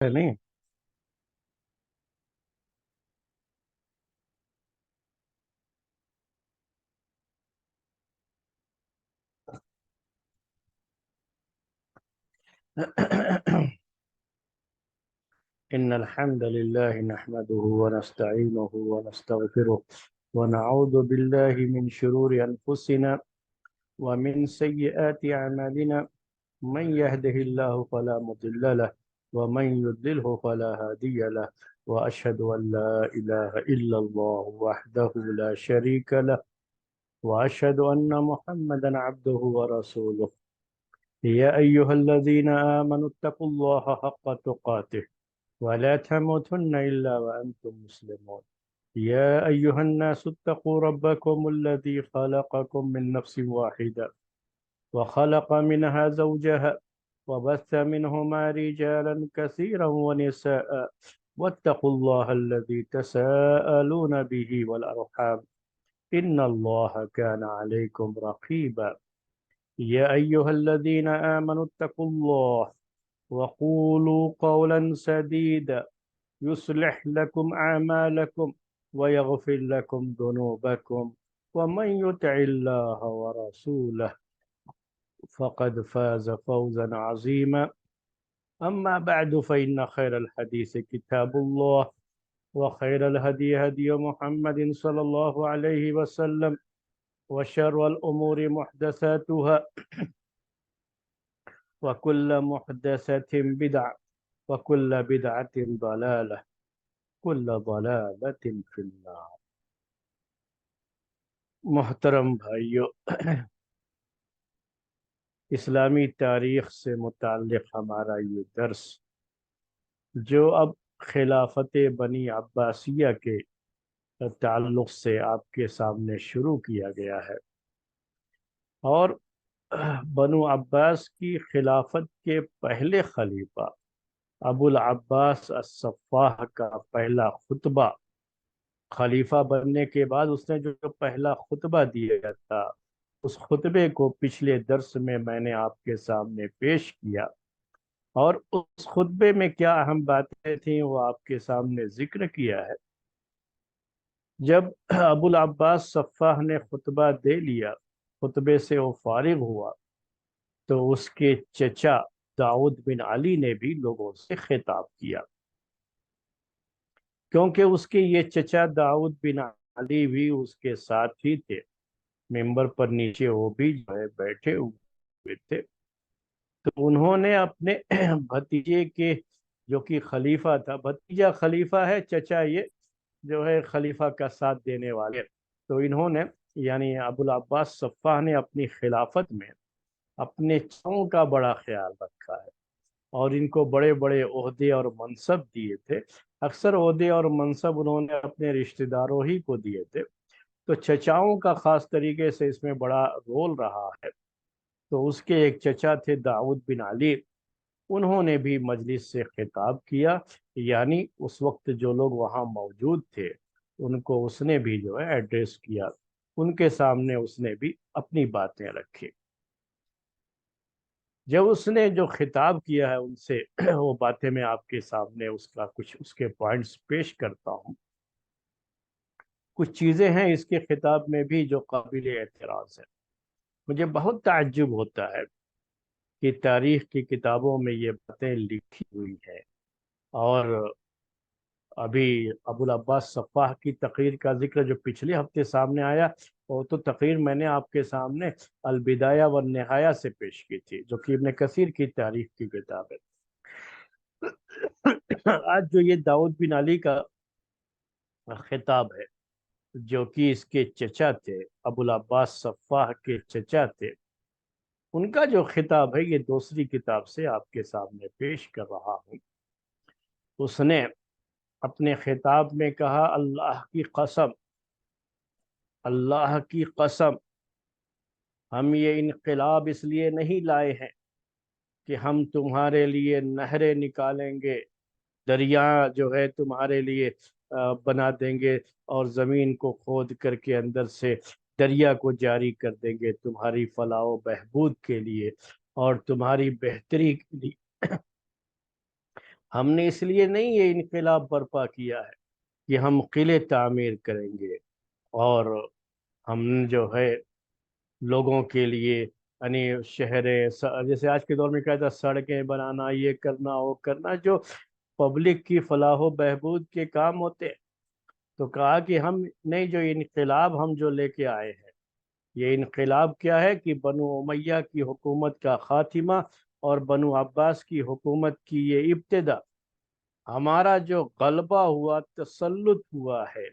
نہیں۔ إن الحمد لله نحمده ونستعينه ونستغفره ونعوذ بالله من شرور أنفسنا ومن سيئات أعمالنا من يهده الله فلا مضل له ومن يضلله فلا هادي له وأشهد أن لا إله إلا الله وحده لا شريك له وأشهد أن محمدا عبده ورسوله يا أيها الذين آمنوا اتقوا الله حق تقاته ولا تموتن إلا وأنتم مسلمون يا أيها الناس اتقوا ربكم الذي خلقكم من نفس واحدة وخلق منها زوجها وبث منهما رجالا كثيرا ونساء واتقوا الله الذي تساءلون به والأرحام إن الله كان عليكم رقيبا يا أيها الذين آمنوا اتقوا الله وقولوا قولا سديدا يصلح لكم أعمالكم ويغفر لكم ذنوبكم ومن يطع الله ورسوله فقد فاز فوزا عظيما أما بعد فإن خير الحديث كتاب الله وخير الهدي هدي محمد صلى الله عليه وسلم وشر الأمور محدثاتها وكل محدثة بدعة وكل بدعة ضلالة كل ضلالة في النار۔ محترم بھائیو، اسلامی تاریخ سے متعلق ہمارا یہ درس جو اب خلافت بنی عباسیہ کے تعلق سے آپ کے سامنے شروع کیا گیا ہے، اور بنو عباس کی خلافت کے پہلے خلیفہ ابو العباس الصفاح کا پہلا خطبہ، خلیفہ بننے کے بعد اس نے جو پہلا خطبہ دیا تھا، اس خطبے کو پچھلے درس میں نے آپ کے سامنے پیش کیا، اور اس خطبے میں کیا اہم باتیں تھیں وہ آپ کے سامنے ذکر کیا ہے۔ جب ابو العباس صفاح نے خطبہ دے لیا، خطبے سے وہ فارغ ہوا، تو اس کے چچا داؤد بن علی نے بھی لوگوں سے خطاب کیا، کیونکہ اس کے یہ چچا داؤد بن علی بھی اس کے ساتھ ہی تھے، ممبر پر نیچے وہ بھی جو ہے بیٹھے ہوئے تھے۔ تو انہوں نے اپنے بھتیجے کے جو کہ خلیفہ تھا، بھتیجا خلیفہ ہے، چچا یہ جو ہے خلیفہ کا ساتھ دینے والے، تو انہوں نے یعنی ابو العباس صفاح نے اپنی خلافت میں اپنے چاؤں کا بڑا خیال رکھا ہے، اور ان کو بڑے بڑے عہدے اور منصب دیے تھے۔ اکثر عہدے اور منصب انہوں نے اپنے رشتہ داروں ہی کو دیے تھے، تو چچاؤں کا خاص طریقے سے اس میں بڑا رول رہا ہے۔ تو اس کے ایک چچا تھے داؤد بن علی، انہوں نے بھی مجلس سے خطاب کیا، یعنی اس وقت جو لوگ وہاں موجود تھے ان کو اس نے بھی جو ہے ایڈریس کیا، ان کے سامنے اس نے بھی اپنی باتیں رکھی۔ جب اس نے جو خطاب کیا ہے ان سے وہ باتیں میں آپ کے سامنے اس کے پوائنٹس پیش کرتا ہوں۔ کچھ چیزیں ہیں اس کے خطاب میں بھی جو قابل اعتراض ہے۔ مجھے بہت تعجب ہوتا ہے کہ تاریخ کی کتابوں میں یہ باتیں لکھی ہوئی ہیں، اور ابھی ابو العباس صفاح کی تقریر کا ذکر جو پچھلے ہفتے سامنے آیا، وہ تو تقریر میں نے آپ کے سامنے البدایہ والنہایہ سے پیش کی تھی، جو کہ ابن کثیر کی تاریخ کی کتاب ہے۔ آج جو یہ داؤد بن علی کا خطاب ہے، جو کہ اس کے چچا تھے، ابو العباس صفاح کے چچا تھے، ان کا جو خطاب ہے یہ دوسری کتاب سے آپ کے سامنے پیش کر رہا ہوں۔ اس نے اپنے خطاب میں کہا، اللہ کی قسم، اللہ کی قسم، ہم یہ انقلاب اس لیے نہیں لائے ہیں کہ ہم تمہارے لیے نہریں نکالیں گے، دریا جو ہے تمہارے لیے بنا دیں گے، اور زمین کو کھود کر کے اندر سے دریا کو جاری کر دیں گے تمہاری فلاح و بہبود کے لیے اور تمہاری بہتری کے لیے۔ ہم نے اس لیے نہیں یہ انقلاب برپا کیا ہے کہ ہم قلعے تعمیر کریں گے اور ہم جو ہے لوگوں کے لیے یعنی شہریں جیسے آج کے دور میں کہتا ہے سڑکیں بنانا، یہ کرنا وہ کرنا، جو پبلک کی فلاح و بہبود کے کام ہوتے ہیں۔ تو کہا کہ ہم نہیں، جو انقلاب ہم جو لے کے آئے ہیں، یہ انقلاب کیا ہے کہ بنو امیہ کی حکومت کا خاتمہ اور بنو عباس کی حکومت کی یہ ابتدا، ہمارا جو غلبہ ہوا، تسلط ہوا ہے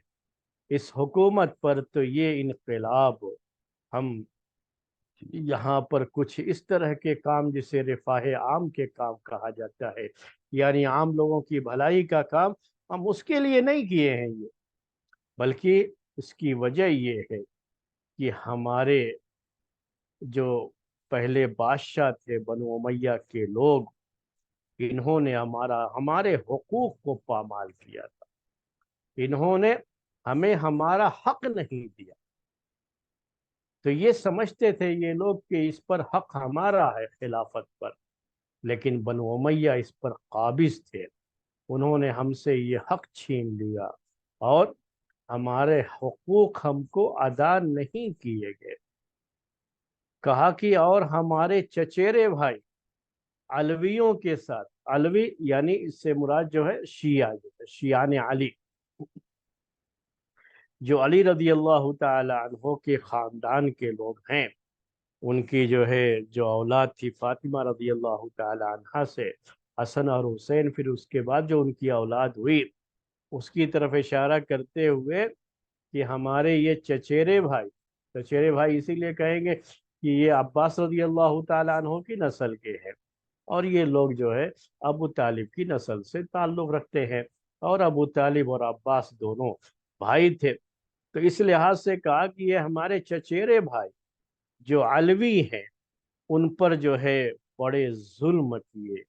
اس حکومت پر، تو یہ انقلاب ہم یہاں پر کچھ اس طرح کے کام جسے رفاہ عام کے کام کہا جاتا ہے، یعنی عام لوگوں کی بھلائی کا کام، ہم اس کے لیے نہیں کیے ہیں یہ، بلکہ اس کی وجہ یہ ہے کہ ہمارے جو پہلے بادشاہ تھے بنو امیہ کے لوگ، انہوں نے ہمارے حقوق کو پامال کیا تھا، انہوں نے ہمیں ہمارا حق نہیں دیا۔ تو یہ سمجھتے تھے یہ لوگ کہ اس پر حق ہمارا ہے خلافت پر، لیکن بنو امیہ اس پر قابض تھے، انہوں نے ہم سے یہ حق چھین لیا اور ہمارے حقوق ہم کو ادا نہیں کیے گئے۔ کہا کہ اور ہمارے چچیرے بھائی علویوں کے ساتھ، علوی یعنی اس سے مراد جو ہے شیعہ، جو ہے شیعان علی، جو علی رضی اللہ تعالی عنہ کے خاندان کے لوگ ہیں، ان کی جو ہے جو اولاد تھی فاطمہ رضی اللہ تعالی عنہ سے حسن اور حسین، پھر اس کے بعد جو ان کی اولاد ہوئی، اس کی طرف اشارہ کرتے ہوئے کہ ہمارے یہ چچیرے بھائی، چچیرے بھائی اسی لیے کہیں گے کہ یہ عباس رضی اللہ تعالی عنہ کی نسل کے ہیں، اور یہ لوگ جو ہے ابو طالب کی نسل سے تعلق رکھتے ہیں، اور ابو طالب اور عباس دونوں بھائی تھے۔ تو اس لحاظ سے کہا کہ یہ ہمارے چچیرے بھائی جو علوی ہیں، ان پر جو ہے بڑے ظلم کیے،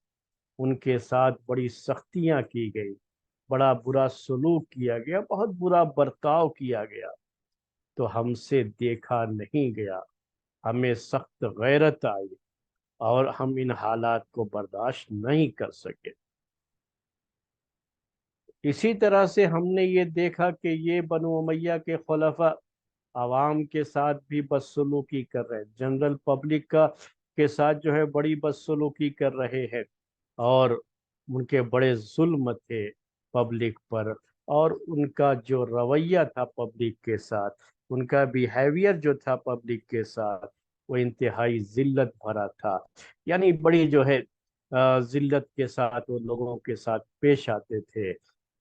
ان کے ساتھ بڑی سختیاں کی گئی، بڑا برا سلوک کیا گیا، بہت برا برتاؤ کیا گیا، تو ہم سے دیکھا نہیں گیا، ہمیں سخت غیرت آئی اور ہم ان حالات کو برداشت نہیں کر سکے۔ اسی طرح سے ہم نے یہ دیکھا کہ یہ بنو امیہ کے خلفاء عوام کے ساتھ بھی بدسلوکی کر رہے ہیں، جنرل پبلک کے ساتھ جو ہے بڑی بدسلوکی کر رہے ہیں، اور ان کے بڑے ظلم تھے پبلک پر، اور ان کا جو رویہ تھا پبلک کے ساتھ، ان کا بیہیویئر جو تھا پبلک کے ساتھ، وہ انتہائی ذلت بھرا تھا، یعنی بڑی جو ہے ذلت کے ساتھ وہ لوگوں کے ساتھ پیش آتے تھے۔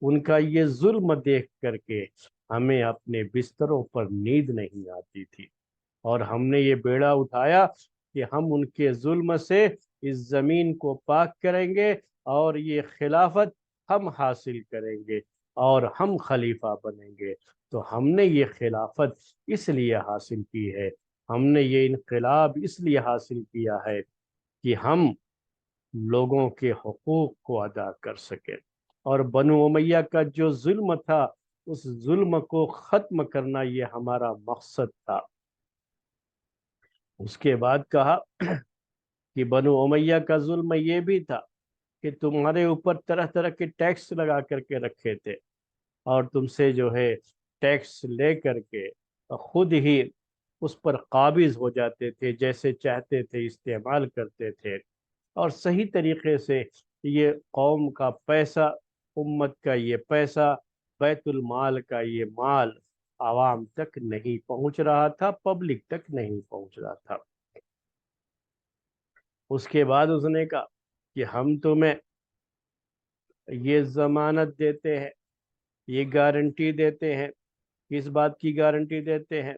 ان کا یہ ظلم دیکھ کر کے ہمیں اپنے بستروں پر نیند نہیں آتی تھی، اور ہم نے یہ بیڑا اٹھایا کہ ہم ان کے ظلم سے اس زمین کو پاک کریں گے، اور یہ خلافت ہم حاصل کریں گے اور ہم خلیفہ بنیں گے۔ تو ہم نے یہ خلافت اس لیے حاصل کی ہے، ہم نے یہ انقلاب اس لیے حاصل کیا ہے کہ ہم لوگوں کے حقوق کو ادا کر سکیں، اور بنو امیہ کا جو ظلم تھا اس ظلم کو ختم کرنا یہ ہمارا مقصد تھا۔ اس کے بعد کہا کہ بنو امیہ کا ظلم یہ بھی تھا کہ تمہارے اوپر طرح طرح کے ٹیکس لگا کر کے رکھے تھے، اور تم سے جو ہے ٹیکس لے کر کے خود ہی اس پر قابض ہو جاتے تھے، جیسے چاہتے تھے استعمال کرتے تھے، اور صحیح طریقے سے یہ قوم کا پیسہ، امت کا یہ پیسہ، بیت المال کا یہ مال عوام تک نہیں پہنچ رہا تھا، پبلک تک نہیں پہنچ رہا تھا۔ اس کے بعد اس نے کہا کہ ہم تمہیں یہ ضمانت دیتے ہیں، یہ گارنٹی دیتے ہیں، کس بات کی گارنٹی دیتے ہیں؟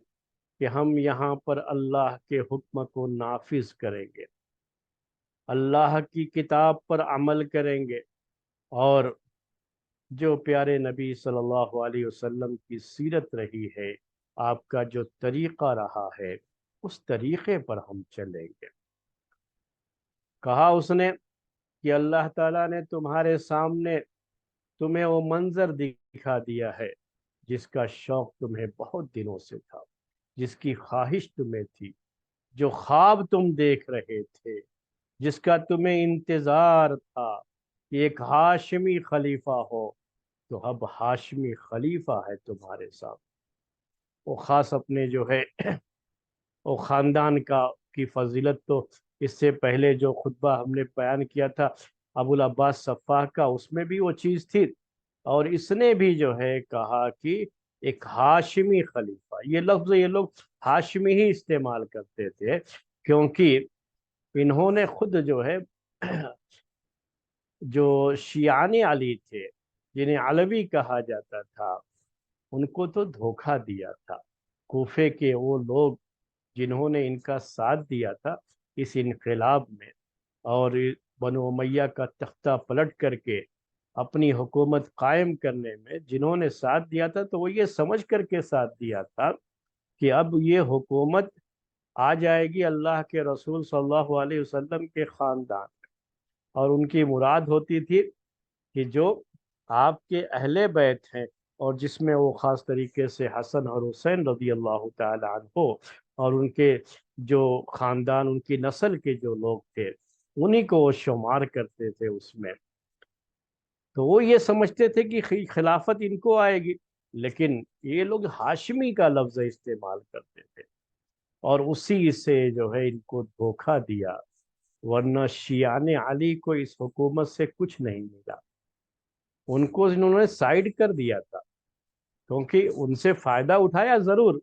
کہ ہم یہاں پر اللہ کے حکم کو نافذ کریں گے، اللہ کی کتاب پر عمل کریں گے، اور جو پیارے نبی صلی اللہ علیہ وسلم کی سیرت رہی ہے، آپ کا جو طریقہ رہا ہے، اس طریقے پر ہم چلیں گے۔ کہا اس نے کہ اللہ تعالیٰ نے تمہارے سامنے تمہیں وہ منظر دکھا دیا ہے جس کا شوق تمہیں بہت دنوں سے تھا، جس کی خواہش تمہیں تھی، جو خواب تم دیکھ رہے تھے، جس کا تمہیں انتظار تھا، کہ ایک ہاشمی خلیفہ ہو، تو اب ہاشمی خلیفہ ہے تمہارے ساتھ، وہ خاص اپنے جو ہے وہ خاندان کی فضیلت تو اس سے پہلے جو خطبہ ہم نے بیان کیا تھا ابو العباس صفاح کا، اس میں بھی وہ چیز تھی، اور اس نے بھی جو ہے کہا کہ ایک ہاشمی خلیفہ، یہ لفظ یہ لوگ ہاشمی ہی استعمال کرتے تھے، کیونکہ انہوں نے خود جو ہے جو شیعان علی تھے، جنہیں علوی کہا جاتا تھا، ان کو تو دھوکہ دیا تھا۔ کوفے کے وہ لوگ جنہوں نے ان کا ساتھ دیا تھا اس انقلاب میں، اور بنو امیہ کا تختہ پلٹ کر کے اپنی حکومت قائم کرنے میں جنہوں نے ساتھ دیا تھا، تو وہ یہ سمجھ کر کے ساتھ دیا تھا کہ اب یہ حکومت آ جائے گی اللہ کے رسول صلی اللہ علیہ وسلم کے خاندان، اور ان کی مراد ہوتی تھی کہ جو آپ کے اہل بیت ہیں، اور جس میں وہ خاص طریقے سے حسن اور حسین رضی اللہ تعالی عنہ اور ان کے جو خاندان، ان کی نسل کے جو لوگ تھے، انہی کو وہ شمار کرتے تھے اس میں۔ تو وہ یہ سمجھتے تھے کہ خلافت ان کو آئے گی، لیکن یہ لوگ ہاشمی کا لفظ استعمال کرتے تھے، اور اسی سے جو ہے ان کو دھوکہ دیا، ورنہ شیعان علی کو اس حکومت سے کچھ نہیں ملا، ان کو انہوں نے سائیڈ کر دیا تھا، کیونکہ ان سے فائدہ اٹھایا ضرور،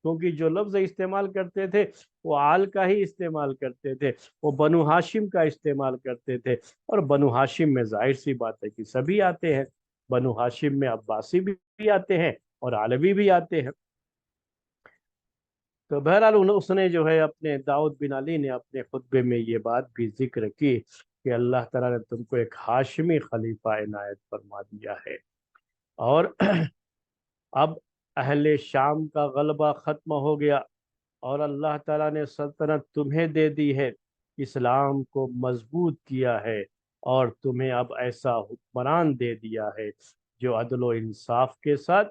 کیونکہ جو لفظ استعمال کرتے تھے وہ آل کا ہی استعمال کرتے تھے، وہ بنو ہاشم کا استعمال کرتے تھے، اور بنو ہاشم میں ظاہر سی بات ہے کہ سبھی آتے ہیں، بنو ہاشم میں عباسی بھی آتے ہیں اور علوی بھی آتے ہیں۔ تو بہرحال اس نے جو ہے اپنے داؤد بن علی نے اپنے خطبے میں یہ بات بھی ذکر کی کہ اللہ تعالیٰ نے تم کو ایک ہاشمی خلیفہ عنایت فرما دیا ہے، اور اب اہل شام کا غلبہ ختم ہو گیا، اور اللہ تعالیٰ نے سلطنت تمہیں دے دی ہے، اسلام کو مضبوط کیا ہے، اور تمہیں اب ایسا حکمران دے دیا ہے جو عدل و انصاف کے ساتھ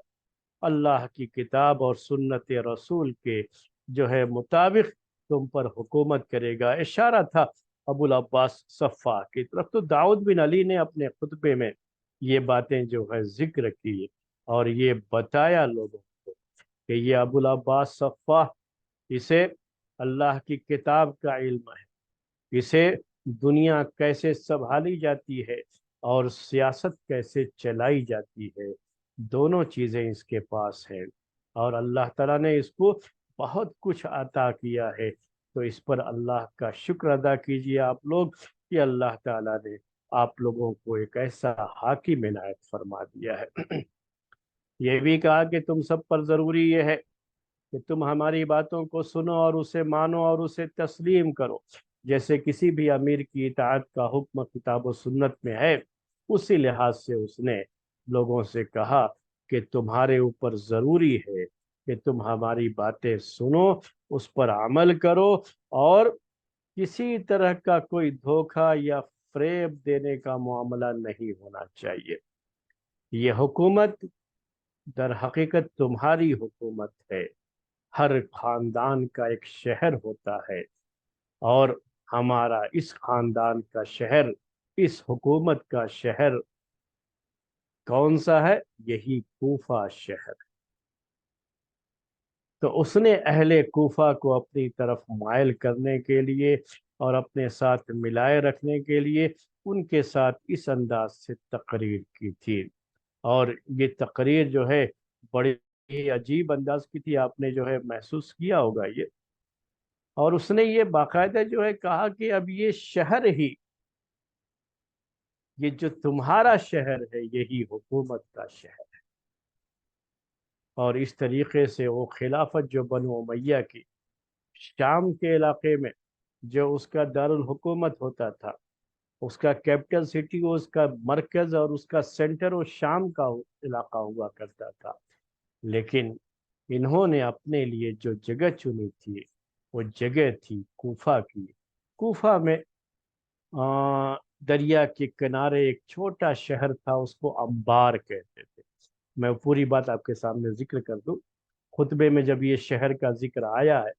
اللہ کی کتاب اور سنت رسول کے جو ہے مطابق تم پر حکومت کرے گا۔ اشارہ تھا ابو العباس صفا کی طرف۔ تو داؤد بن علی نے اپنے خطبے میں یہ باتیں جو ہے ذکر کی، اور یہ بتایا لوگوں کو کہ یہ ابو العباس صفا، اسے اللہ کی کتاب کا علم ہے، اسے دنیا کیسے سنبھالی جاتی ہے اور سیاست کیسے چلائی جاتی ہے، دونوں چیزیں اس کے پاس ہیں، اور اللہ تعالیٰ نے اس کو بہت کچھ عطا کیا ہے۔ تو اس پر اللہ کا شکر ادا کیجئے آپ لوگ کہ اللہ تعالیٰ نے آپ لوگوں کو ایک ایسا حاکم عنایت فرما دیا ہے۔ یہ بھی کہا کہ تم سب پر ضروری یہ ہے کہ تم ہماری باتوں کو سنو اور اسے مانو اور اسے تسلیم کرو، جیسے کسی بھی امیر کی اطاعت کا حکم کتاب و سنت میں ہے، اسی لحاظ سے اس نے لوگوں سے کہا کہ تمہارے اوپر ضروری ہے کہ تم ہماری باتیں سنو، اس پر عمل کرو، اور کسی طرح کا کوئی دھوکہ یا فریب دینے کا معاملہ نہیں ہونا چاہیے۔ یہ حکومت در حقیقت تمہاری حکومت ہے، ہر خاندان کا ایک شہر ہوتا ہے، اور ہمارا اس خاندان کا شہر، اس حکومت کا شہر کون سا ہے؟ یہی کوفہ شہر۔ تو اس نے اہل کوفہ کو اپنی طرف مائل کرنے کے لیے اور اپنے ساتھ ملائے رکھنے کے لیے ان کے ساتھ اس انداز سے تقریر کی تھی، اور یہ تقریر جو ہے بڑی عجیب انداز کی تھی، آپ نے جو ہے محسوس کیا ہوگا یہ۔ اور اس نے یہ باقاعدہ جو ہے کہا کہ اب یہ شہر ہی، یہ جو تمہارا شہر ہے، یہی حکومت کا شہر ہے۔ اور اس طریقے سے وہ خلافت جو بنو امیہ کی شام کے علاقے میں جو اس کا دارالحکومت ہوتا تھا، اس کا کیپٹل سٹی، اس کا مرکز اور اس کا سینٹر وہ شام کا علاقہ ہوا کرتا تھا، لیکن انہوں نے اپنے لیے جو جگہ چنی تھی وہ جگہ تھی کوفہ کی۔ کوفہ میں دریا کے کنارے ایک چھوٹا شہر تھا، اس کو انبار کہتے تھے۔ میں پوری بات آپ کے سامنے ذکر کر دوں، خطبے میں جب یہ شہر کا ذکر آیا ہے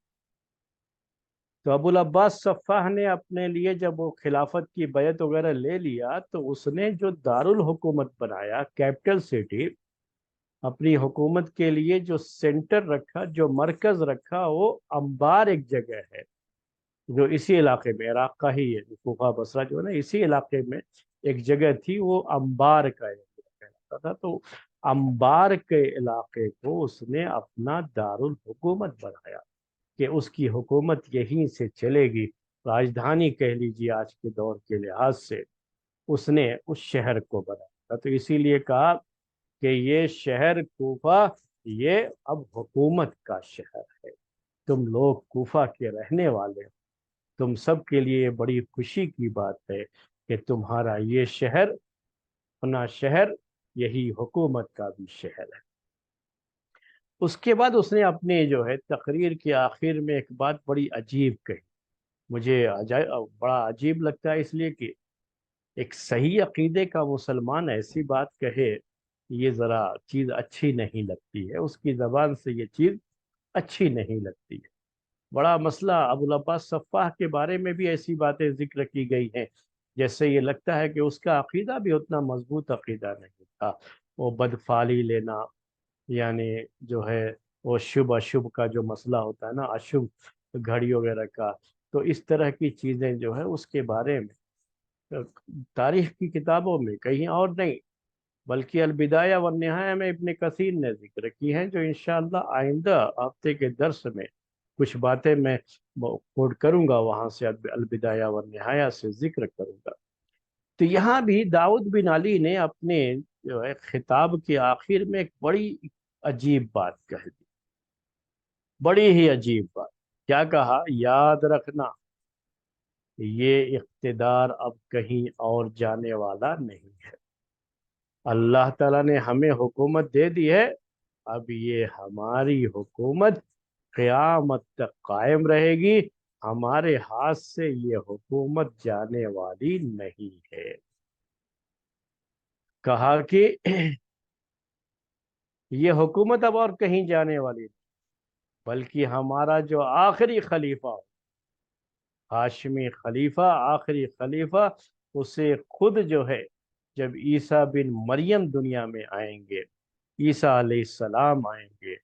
تو ابو العباس صفاح نے اپنے لیے جب وہ خلافت کی بیعت وغیرہ لے لیا تو اس نے جو دارالحکومت بنایا، کیپٹل سٹی، اپنی حکومت کے لیے جو سینٹر رکھا، جو مرکز رکھا، وہ انبار ایک جگہ ہے جو اسی علاقے میں، عراق کا ہی ہے، کوفہ بصرہ جو ہے نا، اسی علاقے میں ایک جگہ تھی، وہ انبار کا علاقہ کہلاتا تھا۔ تو انبار کے علاقے کو اس نے اپنا دارالحکومت بنایا کہ اس کی حکومت یہیں سے چلے گی، راجدھانی کہہ لیجیے آج کے دور کے لحاظ سے، اس نے اس شہر کو بنایا۔ تو اسی لیے کہا کہ یہ شہر کوفہ یہ اب حکومت کا شہر ہے، تم لوگ کوفہ کے رہنے والے ہو، تم سب کے لیے بڑی خوشی کی بات ہے کہ تمہارا یہ شہر، اپنا شہر، یہی حکومت کا بھی شہر ہے۔ اس کے بعد اس نے اپنے جو ہے تقریر کے آخر میں ایک بات بڑی عجیب کہی، مجھے بڑا عجیب لگتا ہے، اس لیے کہ ایک صحیح عقیدے کا مسلمان ایسی بات کہے، یہ ذرا چیز اچھی نہیں لگتی ہے، اس کی زبان سے یہ چیز اچھی نہیں لگتی ہے۔ بڑا مسئلہ ابو العباس صفاح کے بارے میں بھی ایسی باتیں ذکر کی گئی ہیں، جیسے یہ لگتا ہے کہ اس کا عقیدہ بھی اتنا مضبوط عقیدہ نہیں تھا، وہ بدفعلی لینا، یعنی جو ہے وہ شبھ اشبھ کا جو مسئلہ ہوتا ہے نا، اشبھ گھڑی وغیرہ کا، تو اس طرح کی چیزیں جو ہے اس کے بارے میں تاریخ کی کتابوں میں کہیں اور نہیں بلکہ البدایہ والنہایہ میں ابن کثیر نے ذکر کی ہیں، جو انشاءاللہ آئندہ ہفتے کے درس میں کچھ باتیں میں کوٹ کروں گا، وہاں سے البدایہ والنہایہ سے ذکر کروں گا۔ تو یہاں بھی داؤد بن علی نے اپنے جو ہے خطاب کے آخر میں ایک بڑی عجیب بات کہہ دی، بڑی ہی عجیب بات۔ کیا کہا؟ یاد رکھنا یہ اقتدار اب کہیں اور جانے والا نہیں ہے، اللہ تعالیٰ نے ہمیں حکومت دے دی ہے، اب یہ ہماری حکومت قیامت تک قائم رہے گی، ہمارے ہاتھ سے یہ حکومت جانے والی نہیں ہے۔ کہا کہ یہ حکومت اب اور کہیں جانے والی نہیں، بلکہ ہمارا جو آخری خلیفہ، ہاشمی خلیفہ، آخری خلیفہ، اسے خود جو ہے جب عیسیٰ بن مریم دنیا میں آئیں گے، عیسیٰ علیہ السلام آئیں گے،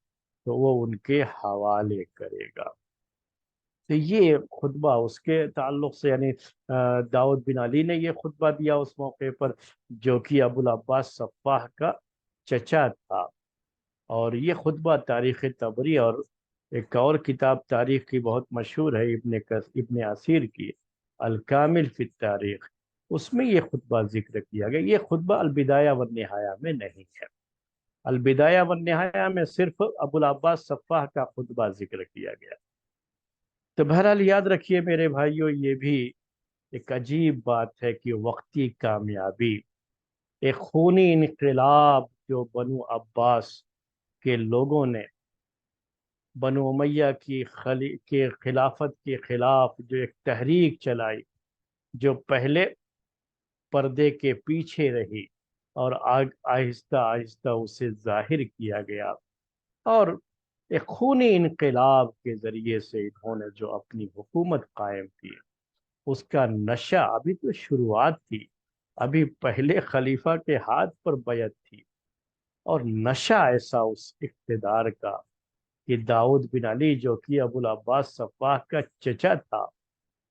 تو وہ ان کے حوالے کرے گا۔ تو یہ خطبہ اس کے تعلق سے، یعنی داؤد بن علی نے یہ خطبہ دیا اس موقع پر، جو کہ ابو العباس صفاح کا چچا تھا۔ اور یہ خطبہ تاریخ طبری اور ایک اور کتاب تاریخ کی بہت مشہور ہے، ابن اسیر کی الکامل فی التاریخ، اس میں یہ خطبہ ذکر کیا گیا۔ یہ خطبہ البدایہ والنہایہ میں نہیں ہے، البدایہ والنہایہ میں صرف ابو العباس صفاح کا خطبہ ذکر کیا گیا۔ تو بہرحال یاد رکھیے میرے بھائیوں، یہ بھی ایک عجیب بات ہے کہ وقتی کامیابی، ایک خونی انقلاب جو بنو عباس کے لوگوں نے بنو امیہ کے خلافت کے خلاف جو ایک تحریک چلائی، جو پہلے پردے کے پیچھے رہی اور آہستہ آہستہ اسے ظاہر کیا گیا، اور ایک خونی انقلاب کے ذریعے سے انہوں نے جو اپنی حکومت قائم کی، اس کا نشہ ابھی تو شروعات تھی، ابھی پہلے خلیفہ کے ہاتھ پر بیعت تھی، اور نشہ ایسا اس اقتدار کا کہ داؤد بن علی جو کہ ابو العباس صفاح کا چچا تھا،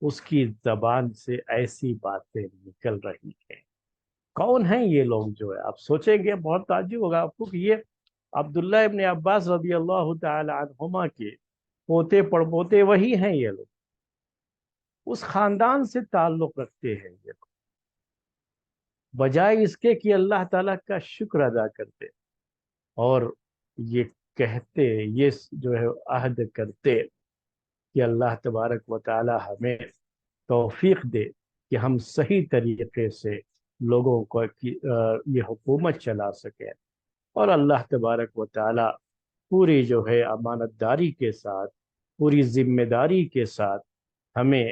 اس کی زبان سے ایسی باتیں نکل رہی ہیں۔ کون ہیں یہ لوگ؟ جو ہے آپ سوچیں گے، بہت تعجب ہوگا آپ کو کہ یہ عبداللہ ابن عباس رضی اللہ تعالی عنہما کے پوتے پڑپوتے وہی ہیں، یہ لوگ اس خاندان سے تعلق رکھتے ہیں، یہ لوگ بجائے اس کے کہ اللہ تعالیٰ کا شکر ادا کرتے اور یہ کہتے، یہ جو ہے عہد کرتے کہ اللہ تبارک و تعالی ہمیں توفیق دے کہ ہم صحیح طریقے سے لوگوں کو یہ حکومت چلا سکیں، اور اللہ تبارک و تعالی پوری جو ہے امانت داری کے ساتھ، پوری ذمہ داری کے ساتھ ہمیں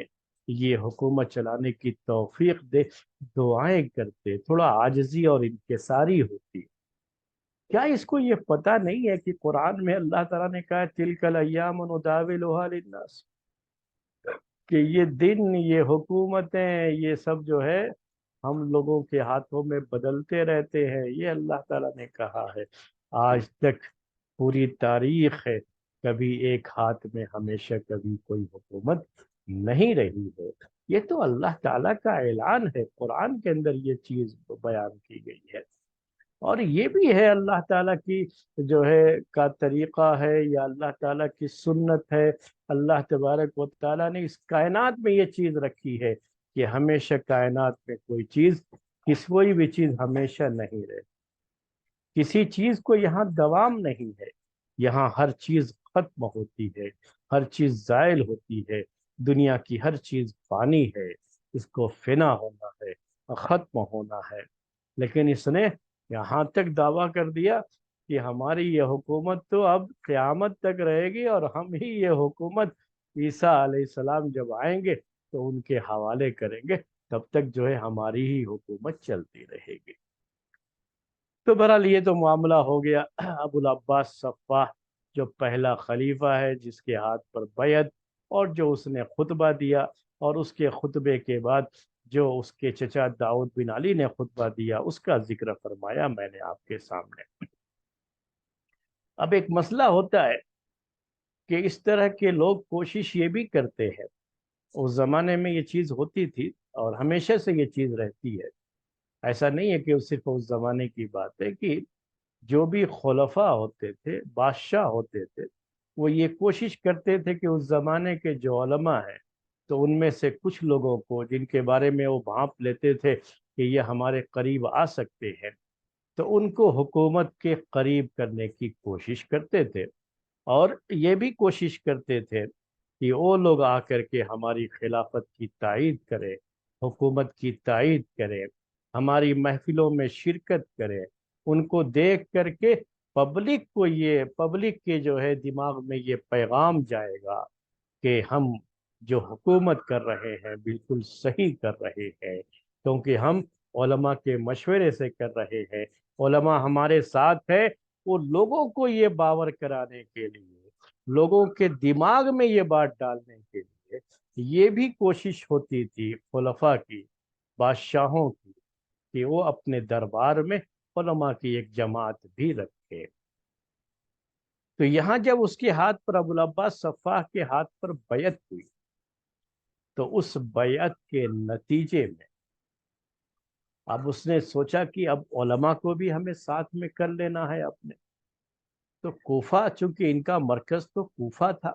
یہ حکومت چلانے کی توفیق دے، دعائیں کرتے، تھوڑا عاجزی اور انکساری ہوتی۔ کیا اس کو یہ پتہ نہیں ہے کہ قرآن میں اللہ تعالیٰ نے کہا تِلْکَ الْأَيَّامُ نُدَاوِلُهَا لِلنَّاسِ، کہ یہ دن، یہ حکومتیں، یہ سب جو ہے ہم لوگوں کے ہاتھوں میں بدلتے رہتے ہیں، یہ اللہ تعالیٰ نے کہا ہے۔ آج تک پوری تاریخ ہے، کبھی ایک ہاتھ میں ہمیشہ کبھی کوئی حکومت نہیں رہی ہے۔ یہ تو اللہ تعالیٰ کا اعلان ہے، قرآن کے اندر یہ چیز بیان کی گئی ہے۔ اور یہ بھی ہے اللہ تعالیٰ کی جو ہے کا طریقہ ہے، یا اللہ تعالیٰ کی سنت ہے۔ اللہ تبارک و تعالیٰ نے اس کائنات میں یہ چیز رکھی ہے کہ ہمیشہ کائنات میں کوئی بھی چیز ہمیشہ نہیں رہے، کسی چیز کو یہاں دوام نہیں ہے، یہاں ہر چیز ختم ہوتی ہے، ہر چیز زائل ہوتی ہے۔ دنیا کی ہر چیز فانی ہے، اس کو فنا ہونا ہے، ختم ہونا ہے۔ لیکن اس نے یہاں تک دعویٰ کر دیا کہ ہماری یہ حکومت تو اب قیامت تک رہے گی، اور ہم ہی یہ حکومت عیسیٰ علیہ السلام جب آئیں گے تو ان کے حوالے کریں گے، تب تک جو ہے ہماری ہی حکومت چلتی رہے گی۔ تو بہرحال یہ تو معاملہ ہو گیا ابو العباس صفاح، جو پہلا خلیفہ ہے، جس کے ہاتھ پر بیعت، اور جو اس نے خطبہ دیا، اور اس کے خطبے کے بعد جو اس کے چچا داؤد بن علی نے خطبہ دیا، اس کا ذکر فرمایا میں نے آپ کے سامنے۔ اب ایک مسئلہ ہوتا ہے کہ اس طرح کے لوگ کوشش یہ بھی کرتے ہیں، اس زمانے میں یہ چیز ہوتی تھی اور ہمیشہ سے یہ چیز رہتی ہے، ایسا نہیں ہے کہ صرف اس زمانے کی بات ہے، کہ جو بھی خلفاء ہوتے تھے، بادشاہ ہوتے تھے، وہ یہ کوشش کرتے تھے کہ اس زمانے کے جو علماء ہیں، تو ان میں سے کچھ لوگوں کو جن کے بارے میں وہ بھانپ لیتے تھے کہ یہ ہمارے قریب آ سکتے ہیں، تو ان کو حکومت کے قریب کرنے کی کوشش کرتے تھے، اور یہ بھی کوشش کرتے تھے کہ وہ لوگ آ کر کے ہماری خلافت کی تائید کرے، حکومت کی تائید کرے، ہماری محفلوں میں شرکت کرے۔ ان کو دیکھ کر کے پبلک کے جو ہے دماغ میں یہ پیغام جائے گا کہ ہم جو حکومت کر رہے ہیں بالکل صحیح کر رہے ہیں، کیونکہ ہم علماء کے مشورے سے کر رہے ہیں، علماء ہمارے ساتھ ہے۔ وہ لوگوں کو یہ باور کرانے کے لیے، لوگوں کے دماغ میں یہ بات ڈالنے کے لیے، یہ بھی کوشش ہوتی تھی خلفاء کی، بادشاہوں کی، کہ وہ اپنے دربار میں علماء کی ایک جماعت بھی رکھے۔ تو یہاں جب اس کے ہاتھ پر، ابو العباس صفاح کے ہاتھ پر بیعت ہوئی، تو اس بیعت کے نتیجے میں اب اس نے سوچا کہ اب علماء کو بھی ہمیں ساتھ میں کر لینا ہے اپنے۔ تو کوفہ، چونکہ ان کا مرکز تو کوفہ تھا،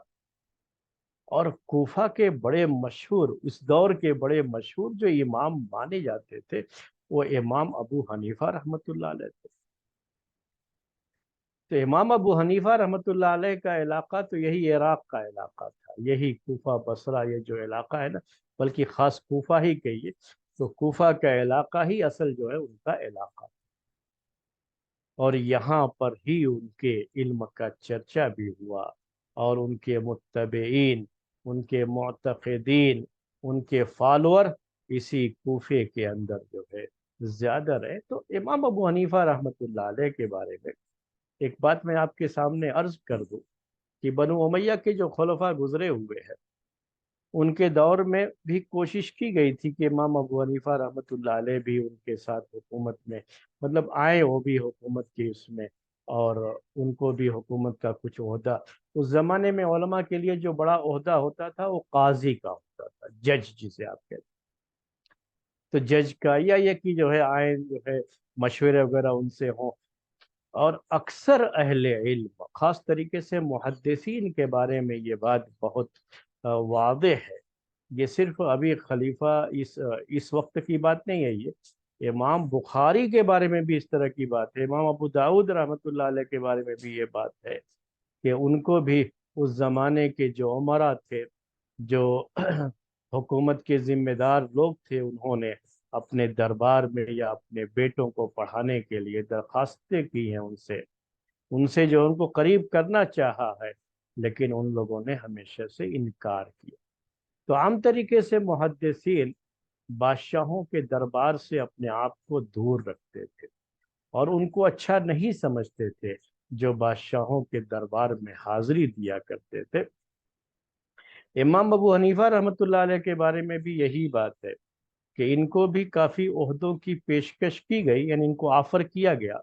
اور کوفہ کے بڑے مشہور، اس دور کے بڑے مشہور جو امام مانے جاتے تھے، وہ امام ابو حنیفہ رحمۃ اللہ علیہ تھے۔ تو امام ابو حنیفہ رحمۃ اللہ علیہ کا علاقہ تو یہی عراق کا علاقہ تھا، یہی کوفہ بصرہ، یہ جو علاقہ ہے نا، بلکہ خاص کوفہ ہی کہیے، تو کوفہ کا علاقہ ہی اصل جو ہے ان کا علاقہ، اور یہاں پر ہی ان کے علم کا چرچا بھی ہوا، اور ان کے متبعین، ان کے معتقدین، ان کے فالوور اسی کوفے کے اندر جو ہے زیادہ رہے۔ تو امام ابو حنیفہ رحمۃ اللہ علیہ کے بارے میں ایک بات میں آپ کے سامنے عرض کر دوں کہ بنو امیہ کے جو خلفاء گزرے ہوئے ہیں، ان کے دور میں بھی کوشش کی گئی تھی کہ امام ابو حنیفہ رحمۃ اللہ علیہ بھی ان کے ساتھ حکومت میں، مطلب آئے وہ بھی حکومت کی اس میں، اور ان کو بھی حکومت کا کچھ عہدہ۔ اس زمانے میں علماء کے لیے جو بڑا عہدہ ہوتا تھا وہ قاضی کا ہوتا تھا، جج جسے آپ کہتے ہیں۔ تو جج کا، یا یہ کہ جو ہے آئین جو ہے مشورے وغیرہ ان سے ہوں، اور اکثر اہل علم، خاص طریقے سے محدثین کے بارے میں یہ بات بہت واضح ہے۔ یہ صرف ابھی خلیفہ اس وقت کی بات نہیں ہے، یہ امام بخاری کے بارے میں بھی اس طرح کی بات ہے، امام ابو داؤد رحمۃ اللہ علیہ کے بارے میں بھی یہ بات ہے کہ ان کو بھی اس زمانے کے جو عمرا تھے، جو حکومت کے ذمہ دار لوگ تھے، انہوں نے اپنے دربار میں یا اپنے بیٹوں کو پڑھانے کے لیے درخواستیں کی ہیں ان سے جو ان کو قریب کرنا چاہا ہے، لیکن ان لوگوں نے ہمیشہ سے انکار کیا۔ تو عام طریقے سے محدثین بادشاہوں کے دربار سے اپنے آپ کو دور رکھتے تھے، اور ان کو اچھا نہیں سمجھتے تھے جو بادشاہوں کے دربار میں حاضری دیا کرتے تھے۔ امام ابو حنیفہ رحمۃ اللہ علیہ کے بارے میں بھی یہی بات ہے کہ ان کو بھی کافی عہدوں کی پیشکش کی گئی، یعنی ان کو آفر کیا گیا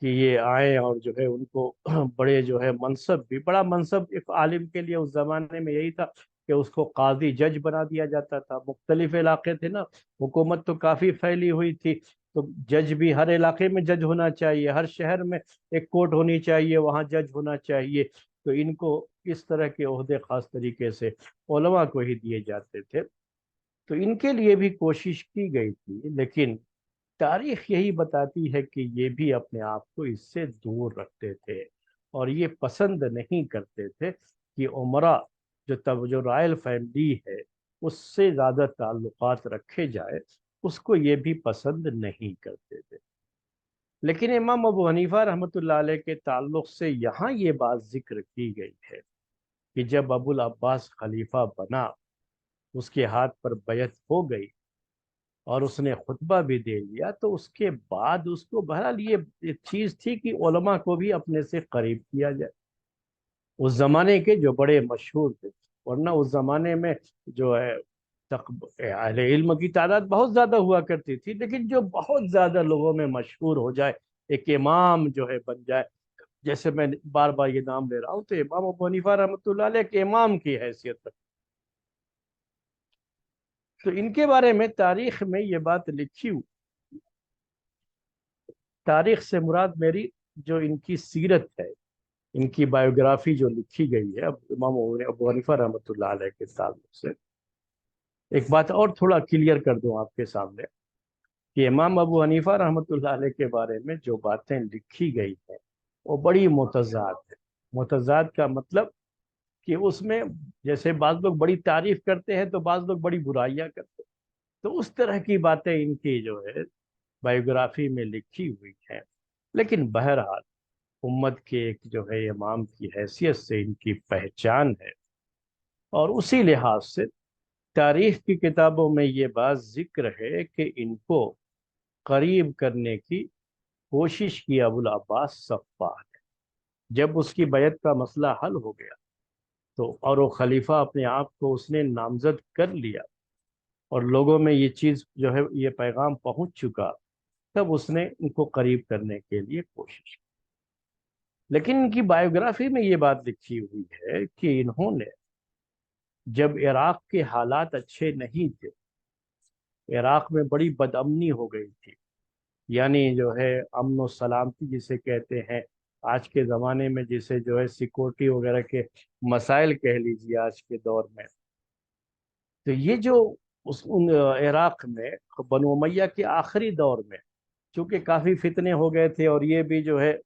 کہ یہ آئیں، اور جو ہے ان کو بڑے جو ہے منصب بھی، بڑا منصب ایک عالم کے لیے اس زمانے میں یہی تھا کہ اس کو قاضی جج بنا دیا جاتا تھا۔ مختلف علاقے تھے نا، حکومت تو کافی پھیلی ہوئی تھی، تو جج بھی ہر علاقے میں جج ہونا چاہیے، ہر شہر میں ایک کورٹ ہونی چاہیے، وہاں جج ہونا چاہیے۔ تو ان کو اس طرح کے عہدے خاص طریقے سے علماء کو ہی دیے جاتے تھے، تو ان کے لیے بھی کوشش کی گئی تھی، لیکن تاریخ یہی بتاتی ہے کہ یہ بھی اپنے آپ کو اس سے دور رکھتے تھے، اور یہ پسند نہیں کرتے تھے کہ عمرہ جو رائل فیملی ہے اس سے زیادہ تعلقات رکھے جائے، اس کو یہ بھی پسند نہیں کرتے تھے۔ لیکن امام ابو حنیفہ رحمۃ اللہ علیہ کے تعلق سے یہاں یہ بات ذکر کی گئی ہے کہ جب ابو العباس خلیفہ بنا، اس کے ہاتھ پر بیعت ہو گئی اور اس نے خطبہ بھی دے لیا، تو اس کے بعد اس کو بہرحال یہ ایک چیز تھی کہ علماء کو بھی اپنے سے قریب کیا جائے، اس زمانے کے جو بڑے مشہور تھے۔ ورنہ اس زمانے میں جو ہے اہل علم کی تعداد بہت زیادہ ہوا کرتی تھی، لیکن جو بہت زیادہ لوگوں میں مشہور ہو جائے، ایک امام جو ہے بن جائے، جیسے میں بار بار یہ نام لے رہا ہوں، تو امام ابو حنیفہ رحمۃ اللہ علیہ ایک امام کی حیثیت رکھتے۔ تو ان کے بارے میں تاریخ میں یہ بات لکھی ہوئی، تاریخ سے مراد میری جو ان کی سیرت ہے، ان کی بایوگرافی جو لکھی گئی ہے اب امام ابو حنیفہ رحمۃ اللہ علیہ کے تعلق سے، ایک بات اور تھوڑا کلیئر کر دوں آپ کے سامنے کہ امام ابو حنیفہ رحمۃ اللہ علیہ کے بارے میں جو باتیں لکھی گئی ہیں وہ بڑی متضاد ہے۔ متضاد کا مطلب کہ اس میں جیسے بعض لوگ بڑی تعریف کرتے ہیں تو بعض لوگ بڑی برائیاں کرتے ہیں، تو اس طرح کی باتیں ان کی جو ہے بایوگرافی میں لکھی ہوئی ہیں۔ لیکن بہرحال امت کے ایک جو ہے امام کی حیثیت سے ان کی پہچان ہے، اور اسی لحاظ سے تاریخ کی کتابوں میں یہ بات ذکر ہے کہ ان کو قریب کرنے کی کوشش کی ابو العباس صفوان نے۔ جب اس کی بیعت کا مسئلہ حل ہو گیا تو، اور وہ خلیفہ اپنے آپ کو اس نے نامزد کر لیا، اور لوگوں میں یہ چیز جو ہے یہ پیغام پہنچ چکا، تب اس نے ان کو قریب کرنے کے لیے کوشش کی۔ لیکن ان کی بایوگرافی میں یہ بات لکھی ہوئی ہے کہ انہوں نے جب عراق کے حالات اچھے نہیں تھے، عراق میں بڑی بدامنی ہو گئی تھی، یعنی جو ہے امن و سلامتی جسے کہتے ہیں آج کے زمانے میں، جسے جو ہے سیکورٹی وغیرہ کے مسائل کہہ لیجیے آج کے دور میں، تو یہ جو عراق میں بنو امیہ کے آخری دور میں چونکہ کافی فتنے ہو گئے تھے، اور یہ بھی جو ہے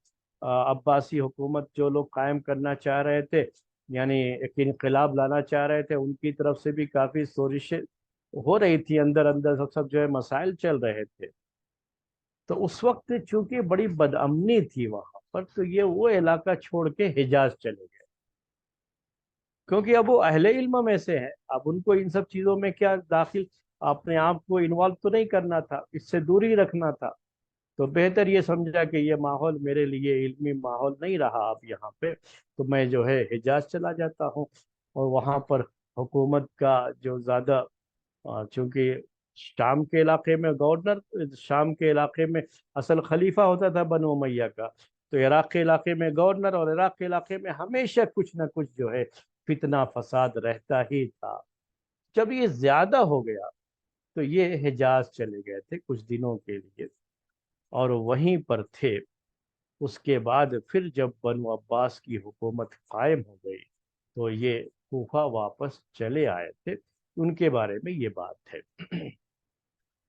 عباسی حکومت جو لوگ قائم کرنا چاہ رہے تھے، یعنی ایک انقلاب لانا چاہ رہے تھے، ان کی طرف سے بھی کافی سازشیں ہو رہی تھی، اندر اندر سب سب جو ہے مسائل چل رہے تھے۔ تو اس وقت چونکہ بڑی بدامنی تھی وہاں پر، تو یہ وہ علاقہ چھوڑ کے حجاز چلے گئے، کیونکہ اب وہ اہل علم میں سے ہیں، اب ان کو ان سب چیزوں میں کیا داخل، اپنے آپ کو انوالو تو نہیں کرنا تھا، اس سے دوری رکھنا تھا۔ تو بہتر یہ سمجھا کہ یہ ماحول میرے لیے علمی ماحول نہیں رہا اب یہاں پہ، تو میں جو ہے حجاز چلا جاتا ہوں، اور وہاں پر حکومت کا جو زیادہ چونکہ شام کے علاقے میں گورنر، شام کے علاقے میں اصل خلیفہ ہوتا تھا بنو امیہ کا، تو عراق کے علاقے میں گورنر، اور عراق کے علاقے میں ہمیشہ کچھ نہ کچھ جو ہے فتنہ فساد رہتا ہی تھا۔ جب یہ زیادہ ہو گیا تو یہ حجاز چلے گئے تھے کچھ دنوں کے لیے، اور وہیں پر تھے۔ اس کے بعد پھر جب بنو عباس کی حکومت قائم ہو گئی تو یہ کوفہ واپس چلے آئے تھے، ان کے بارے میں یہ بات ہے۔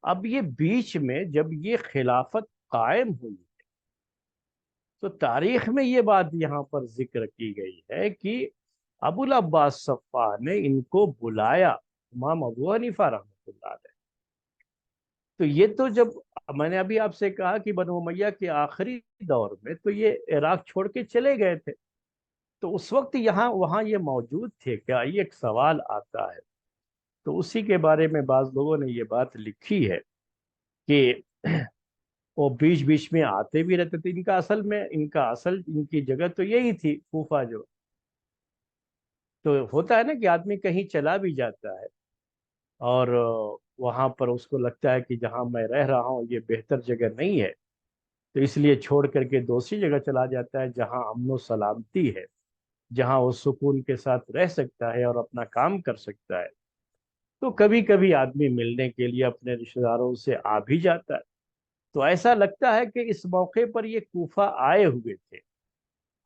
اب یہ بیچ میں جب یہ خلافت قائم ہوئی تو تاریخ میں یہ بات یہاں پر ذکر کی گئی ہے کہ ابو العباس صفوان نے ان کو بلایا، امام ابو حنیفہ رحمۃ اللہ علیہ۔ تو یہ تو جب میں نے ابھی آپ سے کہا کہ بنو امیہ کے آخری دور میں تو یہ عراق چھوڑ کے چلے گئے تھے، تو اس وقت یہاں وہاں یہ موجود تھے کیا، یہ ایک سوال آتا ہے۔ تو اسی کے بارے میں بعض لوگوں نے یہ بات لکھی ہے کہ وہ بیچ بیچ میں آتے بھی رہتے تھے، ان کا اصل ان کی جگہ تو یہی تھی کوفہ جو، تو ہوتا ہے نا کہ آدمی کہیں چلا بھی جاتا ہے اور وہاں پر اس کو لگتا ہے کہ جہاں میں رہ رہا ہوں یہ بہتر جگہ نہیں ہے، تو اس لیے چھوڑ کر کے دوسری جگہ چلا جاتا ہے جہاں امن و سلامتی ہے، جہاں وہ سکون کے ساتھ رہ سکتا ہے اور اپنا کام کر سکتا ہے۔ تو کبھی کبھی آدمی ملنے کے لیے اپنے رشتہ داروں سے آ بھی جاتا ہے۔ تو ایسا لگتا ہے کہ اس موقع پر یہ کوفہ آئے ہوئے تھے،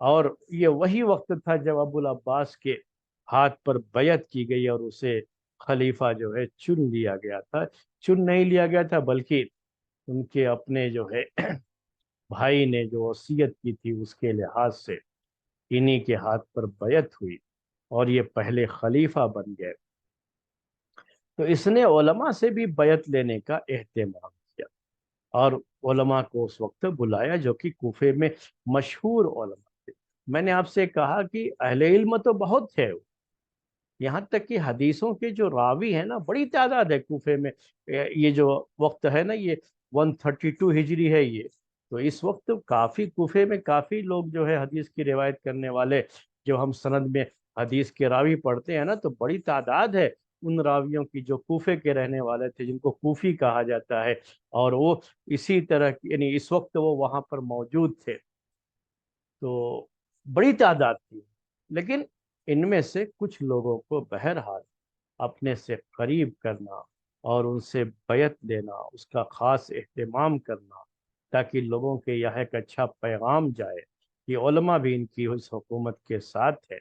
اور یہ وہی وقت تھا جب ابو العباس کے ہاتھ پر بیعت کی گئی اور اسے خلیفہ جو ہے چن لیا گیا تھا۔ چن نہیں لیا گیا تھا بلکہ ان کے اپنے جو ہے بھائی نے جو وصیت کی تھی اس کے لحاظ سے انہی کے ہاتھ پر بیعت ہوئی اور یہ پہلے خلیفہ بن گئے۔ تو اس نے علماء سے بھی بیعت لینے کا اہتمام کیا اور علماء کو اس وقت بلایا جو کہ کوفے میں مشہور علماء تھے۔ میں نے آپ سے کہا کہ اہل علم تو بہت تھے، یہاں تک کہ حدیثوں کے جو راوی ہیں نا بڑی تعداد ہے کوفے میں۔ یہ جو وقت ہے نا یہ 132 ہجری ہے یہ، تو اس وقت کافی کوفے میں کافی لوگ جو ہے حدیث کی روایت کرنے والے، جو ہم سند میں حدیث کے راوی پڑھتے ہیں نا تو بڑی تعداد ہے ان راویوں کی جو کوفے کے رہنے والے تھے، جن کو کوفی کہا جاتا ہے، اور وہ اسی طرح یعنی اس وقت وہ وہاں پر موجود تھے، تو بڑی تعداد تھی۔ لیکن ان میں سے کچھ لوگوں کو بہرحال اپنے سے قریب کرنا اور ان سے بیعت لینا، اس کا خاص اہتمام کرنا تاکہ لوگوں کے یہاں ایک اچھا پیغام جائے کہ علماء بھی ان کی اس حکومت کے ساتھ ہے،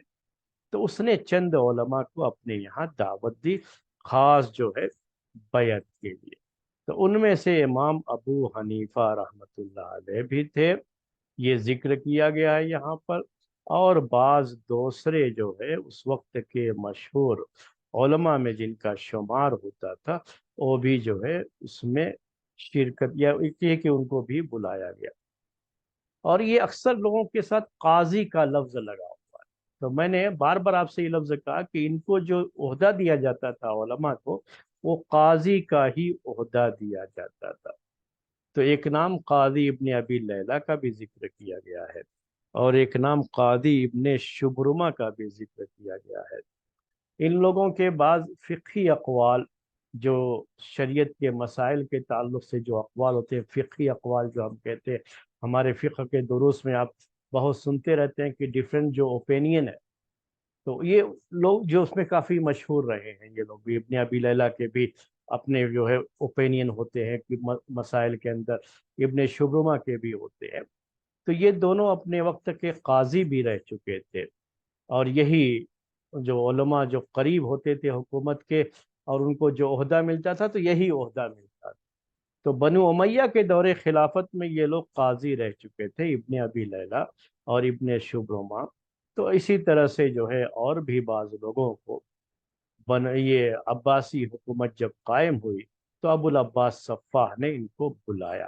تو اس نے چند علماء کو اپنے یہاں دعوت دی، خاص جو ہے بیعت کے لیے۔ تو ان میں سے امام ابو حنیفہ رحمۃ اللہ علیہ بھی تھے، یہ ذکر کیا گیا ہے یہاں پر، اور بعض دوسرے جو ہے اس وقت کے مشہور علماء میں جن کا شمار ہوتا تھا وہ بھی جو ہے اس میں شرکت، یا یہ کہ ان کو بھی بلایا گیا۔ اور یہ اکثر لوگوں کے ساتھ قاضی کا لفظ لگا ہوا ہے، تو میں نے بار بار آپ سے یہ لفظ کہا کہ ان کو جو عہدہ دیا جاتا تھا علماء کو، وہ قاضی کا ہی عہدہ دیا جاتا تھا۔ تو ایک نام قاضی ابن ابی لیلہ کا بھی ذکر کیا گیا ہے، اور ایک نام قاضی ابن شبرمہ کا بھی ذکر کیا گیا ہے۔ ان لوگوں کے بعض فقہی اقوال، جو شریعت کے مسائل کے تعلق سے جو اقوال ہوتے ہیں، فقہی اقوال جو ہم کہتے ہیں، ہمارے فقہ کے دروس میں آپ بہت سنتے رہتے ہیں کہ ڈیفرنٹ جو اوپینین ہے، تو یہ لوگ جو اس میں کافی مشہور رہے ہیں، یہ لوگ بھی ابن ابی لیلہ کے بھی اپنے جو ہے اوپینین ہوتے ہیں کہ مسائل کے اندر، ابن شبرمہ کے بھی ہوتے ہیں۔ تو یہ دونوں اپنے وقت کے قاضی بھی رہ چکے تھے، اور یہی جو علماء جو قریب ہوتے تھے حکومت کے اور ان کو جو عہدہ ملتا تھا تو یہی عہدہ ملتا تھا۔ تو بنو امیہ کے دور خلافت میں یہ لوگ قاضی رہ چکے تھے، ابن ابی لیلہ اور ابن شبرمہ۔ تو اسی طرح سے جو ہے اور بھی بعض لوگوں کو یہ عباسی حکومت جب قائم ہوئی تو ابو العباس صفاح نے ان کو بلایا،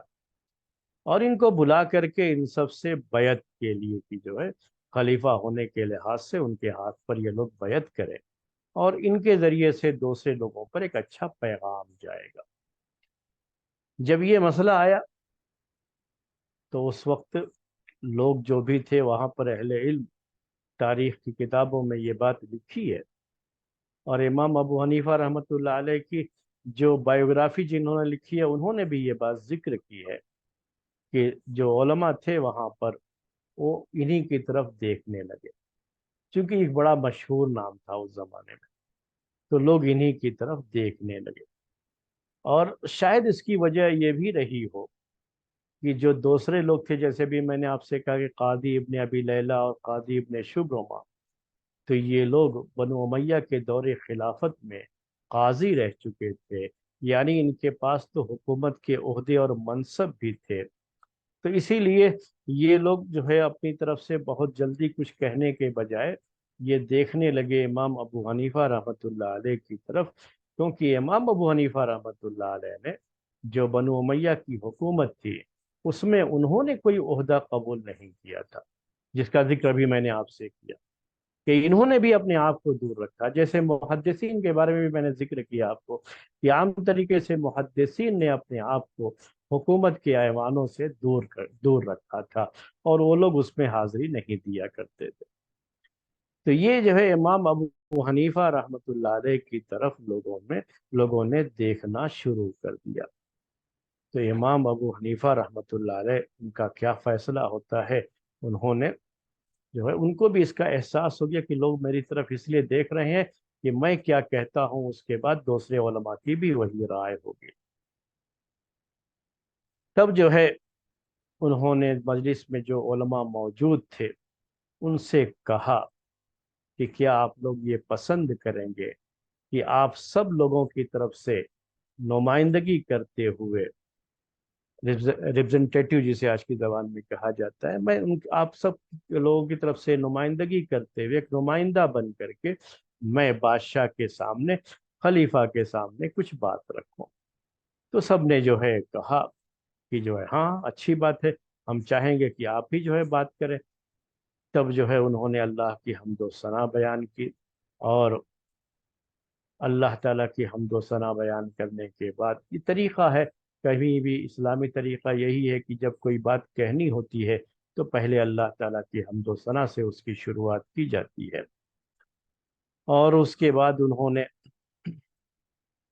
اور ان کو بلا کر کے ان سب سے بیعت کے لیے کہ جو ہے خلیفہ ہونے کے لحاظ سے ان کے ہاتھ پر یہ لوگ بیعت کریں، اور ان کے ذریعے سے دوسرے لوگوں پر ایک اچھا پیغام جائے گا۔ جب یہ مسئلہ آیا تو اس وقت لوگ جو بھی تھے وہاں پر اہل علم، تاریخ کی کتابوں میں یہ بات لکھی ہے، اور امام ابو حنیفہ رحمۃ اللہ علیہ کی جو بایوگرافی جنہوں نے لکھی ہے انہوں نے بھی یہ بات ذکر کی ہے کہ جو علماء تھے وہاں پر وہ انہی کی طرف دیکھنے لگے، چونکہ ایک بڑا مشہور نام تھا اس زمانے میں، تو لوگ انہی کی طرف دیکھنے لگے۔ اور شاید اس کی وجہ یہ بھی رہی ہو کہ جو دوسرے لوگ تھے، جیسے بھی میں نے آپ سے کہا کہ قاضی ابن ابی لیلہ اور قاضی ابن شبرمہ، تو یہ لوگ بنو امیہ کے دور خلافت میں قاضی رہ چکے تھے، یعنی ان کے پاس تو حکومت کے عہدے اور منصب بھی تھے۔ تو اسی لیے یہ لوگ جو ہے اپنی طرف سے بہت جلدی کچھ کہنے کے بجائے یہ دیکھنے لگے امام ابو حنیفہ رحمۃ اللہ علیہ کی طرف، کیونکہ امام ابو حنیفہ رحمۃ اللہ علیہ نے جو بنو امیہ کی حکومت تھی اس میں انہوں نے کوئی عہدہ قبول نہیں کیا تھا، جس کا ذکر بھی میں نے آپ سے کیا کہ انہوں نے بھی اپنے آپ کو دور رکھا۔ جیسے محدثین کے بارے میں بھی میں نے ذکر کیا آپ کو کہ عام طریقے سے محدثین نے اپنے آپ کو حکومت کے ایوانوں سے دور رکھا تھا، اور وہ لوگ اس میں حاضری نہیں دیا کرتے تھے۔ تو یہ جو ہے امام ابو حنیفہ رحمۃ اللہ علیہ کی طرف لوگوں نے دیکھنا شروع کر دیا۔ تو امام ابو حنیفہ رحمۃ اللہ علیہ ان کا کیا فیصلہ ہوتا ہے، انہوں نے جو ہے ان کو بھی اس کا احساس ہو گیا کہ لوگ میری طرف اس لیے دیکھ رہے ہیں کہ میں کیا کہتا ہوں، اس کے بعد دوسرے علماء کی بھی وہی رائے ہوگی۔ تب جو ہے انہوں نے مجلس میں جو علماء موجود تھے ان سے کہا کہ کیا آپ لوگ یہ پسند کریں گے کہ آپ سب لوگوں کی طرف سے نمائندگی کرتے ہوئے، ریپرزنٹیٹیو جسے آج کی زبان میں کہا جاتا ہے، میں آپ سب لوگوں کی طرف سے نمائندگی کرتے ہوئے ایک نمائندہ بن کر کے میں بادشاہ کے سامنے، خلیفہ کے سامنے کچھ بات رکھوں؟ تو سب نے جو ہے کہا کہ جو ہے ہاں اچھی بات ہے، ہم چاہیں گے کہ آپ ہی جو ہے بات کریں۔ تب جو ہے انہوں نے اللہ کی حمد و ثنا بیان کی، اور اللہ تعالیٰ کی حمد و ثنا بیان کرنے کے بعد یہ طریقہ ہے، کہیں بھی اسلامی طریقہ یہی ہے کہ جب کوئی بات کہنی ہوتی ہے تو پہلے اللہ تعالیٰ کی حمد و ثنا سے اس کی شروعات کی جاتی ہے، اور اس کے بعد انہوں نے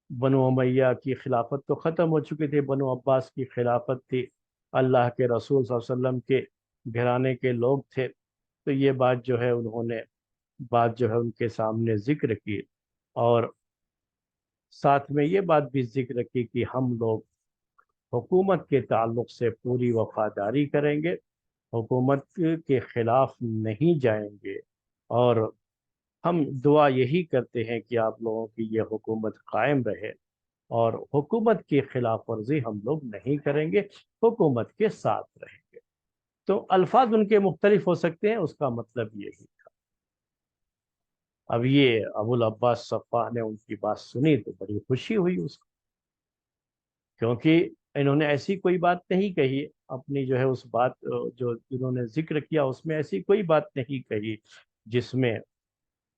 بنو امیہ کی خلافت تو ختم ہو چکی تھی، بنو عباس کی خلافت تھی، اللہ کے رسول صلی اللہ علیہ وسلم کے گھرانے کے لوگ تھے، تو یہ بات جو ہے انہوں نے ان کے سامنے ذکر کی، اور ساتھ میں یہ بات بھی ذکر کی کہ ہم لوگ حکومت کے تعلق سے پوری وفاداری کریں گے، حکومت کے خلاف نہیں جائیں گے، اور ہم دعا یہی کرتے ہیں کہ آپ لوگوں کی یہ حکومت قائم رہے، اور حکومت کی خلاف ورزی ہم لوگ نہیں کریں گے، حکومت کے ساتھ رہیں گے۔ تو الفاظ ان کے مختلف ہو سکتے ہیں، اس کا مطلب یہی تھا۔ اب یہ ابو العباس صفاح نے ان کی بات سنی تو بڑی خوشی ہوئی اس کو، کیونکہ انہوں نے ایسی کوئی بات نہیں کہی اپنی جو ہے اس بات جو انہوں نے ذکر کیا اس میں ایسی کوئی بات نہیں کہی جس میں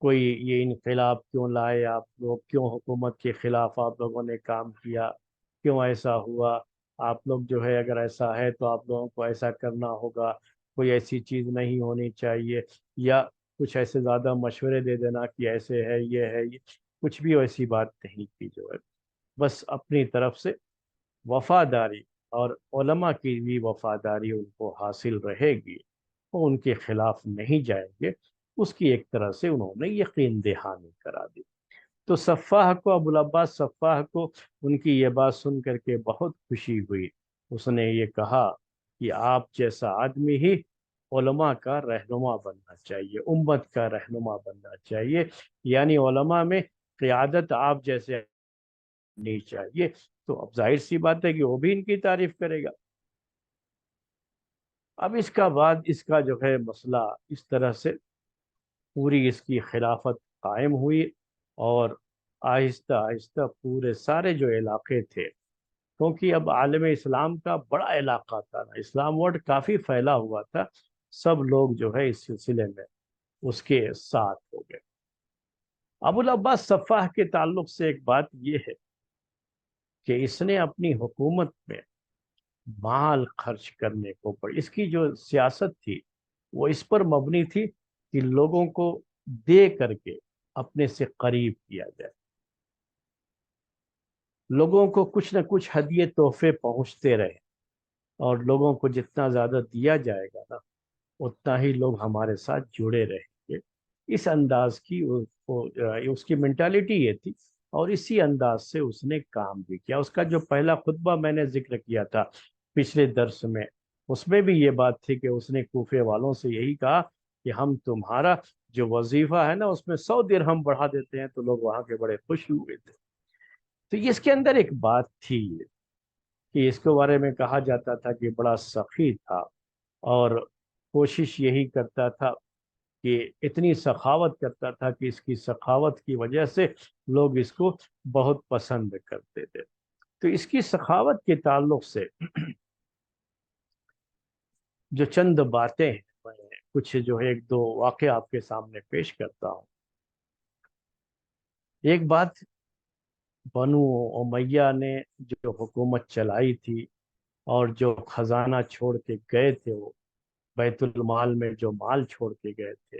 کوئی یہ انقلاب کیوں لائے آپ لوگ، کیوں حکومت کے خلاف آپ لوگوں نے کام کیا، کیوں ایسا ہوا، آپ لوگ جو ہے اگر ایسا ہے تو آپ لوگوں کو ایسا کرنا ہوگا، کوئی ایسی چیز نہیں ہونی چاہیے، یا کچھ ایسے زیادہ مشورے دے دینا کہ ایسے ہے یہ کچھ بھی ایسی بات نہیں کی جو ہے، بس اپنی طرف سے وفاداری، اور علماء کی بھی وفاداری ان کو حاصل رہے گی، وہ ان کے خلاف نہیں جائیں گے، اس کی ایک طرح سے انہوں نے یقین دہانی کرا دی۔ تو صفاح کو، ابو العباس صفاح کو ان کی یہ بات سن کر کے بہت خوشی ہوئی، اس نے یہ کہا کہ آپ جیسا آدمی ہی علماء کا رہنما بننا چاہیے، امت کا رہنما بننا چاہیے، یعنی علماء میں قیادت آپ جیسے نہیں چاہیے۔ تو اب ظاہر سی بات ہے کہ وہ بھی ان کی تعریف کرے گا۔ اب اس کا بعد اس کا جو ہے مسئلہ اس طرح سے پوری اس کی خلافت قائم ہوئی، اور آہستہ آہستہ پورے سارے جو علاقے تھے، کیونکہ اب عالم اسلام کا بڑا علاقہ تھا نا، اسلام ورڈ کافی پھیلا ہوا تھا، سب لوگ جو ہے اس سلسلے میں اس کے ساتھ ہو گئے۔ ابو العباس صفاح کے تعلق سے ایک بات یہ ہے کہ اس نے اپنی حکومت میں مال خرچ کرنے کو پڑی، اس کی جو سیاست تھی وہ اس پر مبنی تھی کہ لوگوں کو دے کر کے اپنے سے قریب کیا جائے، لوگوں کو کچھ نہ کچھ ہدیے تحفے پہنچتے رہے، اور لوگوں کو جتنا زیادہ دیا جائے گا نا اتنا ہی لوگ ہمارے ساتھ جڑے رہیں گے، اس انداز کی اس کی مینٹالٹی یہ تھی، اور اسی انداز سے اس نے کام بھی کیا۔ اس کا جو پہلا خطبہ میں نے ذکر کیا تھا پچھلے درس میں، اس میں بھی یہ بات تھی کہ اس نے کوفے والوں سے یہی کہا کہ ہم تمہارا جو وظیفہ ہے نا اس میں 100 درہم بڑھا دیتے ہیں، تو لوگ وہاں کے بڑے خوش ہوئے تھے۔ تو اس کے اندر ایک بات تھی کہ اس کے بارے میں کہا جاتا تھا کہ بڑا سخی تھا، اور کوشش یہی کرتا تھا کہ اتنی سخاوت کرتا تھا کہ اس کی سخاوت کی وجہ سے لوگ اس کو بہت پسند کرتے تھے۔ تو اس کی سخاوت کے تعلق سے جو چند باتیں ہیں، میں کچھ جو ہے ایک دو واقعہ آپ کے سامنے پیش کرتا ہوں۔ ایک بات، بنو امیہ نے جو حکومت چلائی تھی اور جو خزانہ چھوڑ کے گئے تھے، وہ بیت المال میں جو مال چھوڑ کے گئے تھے،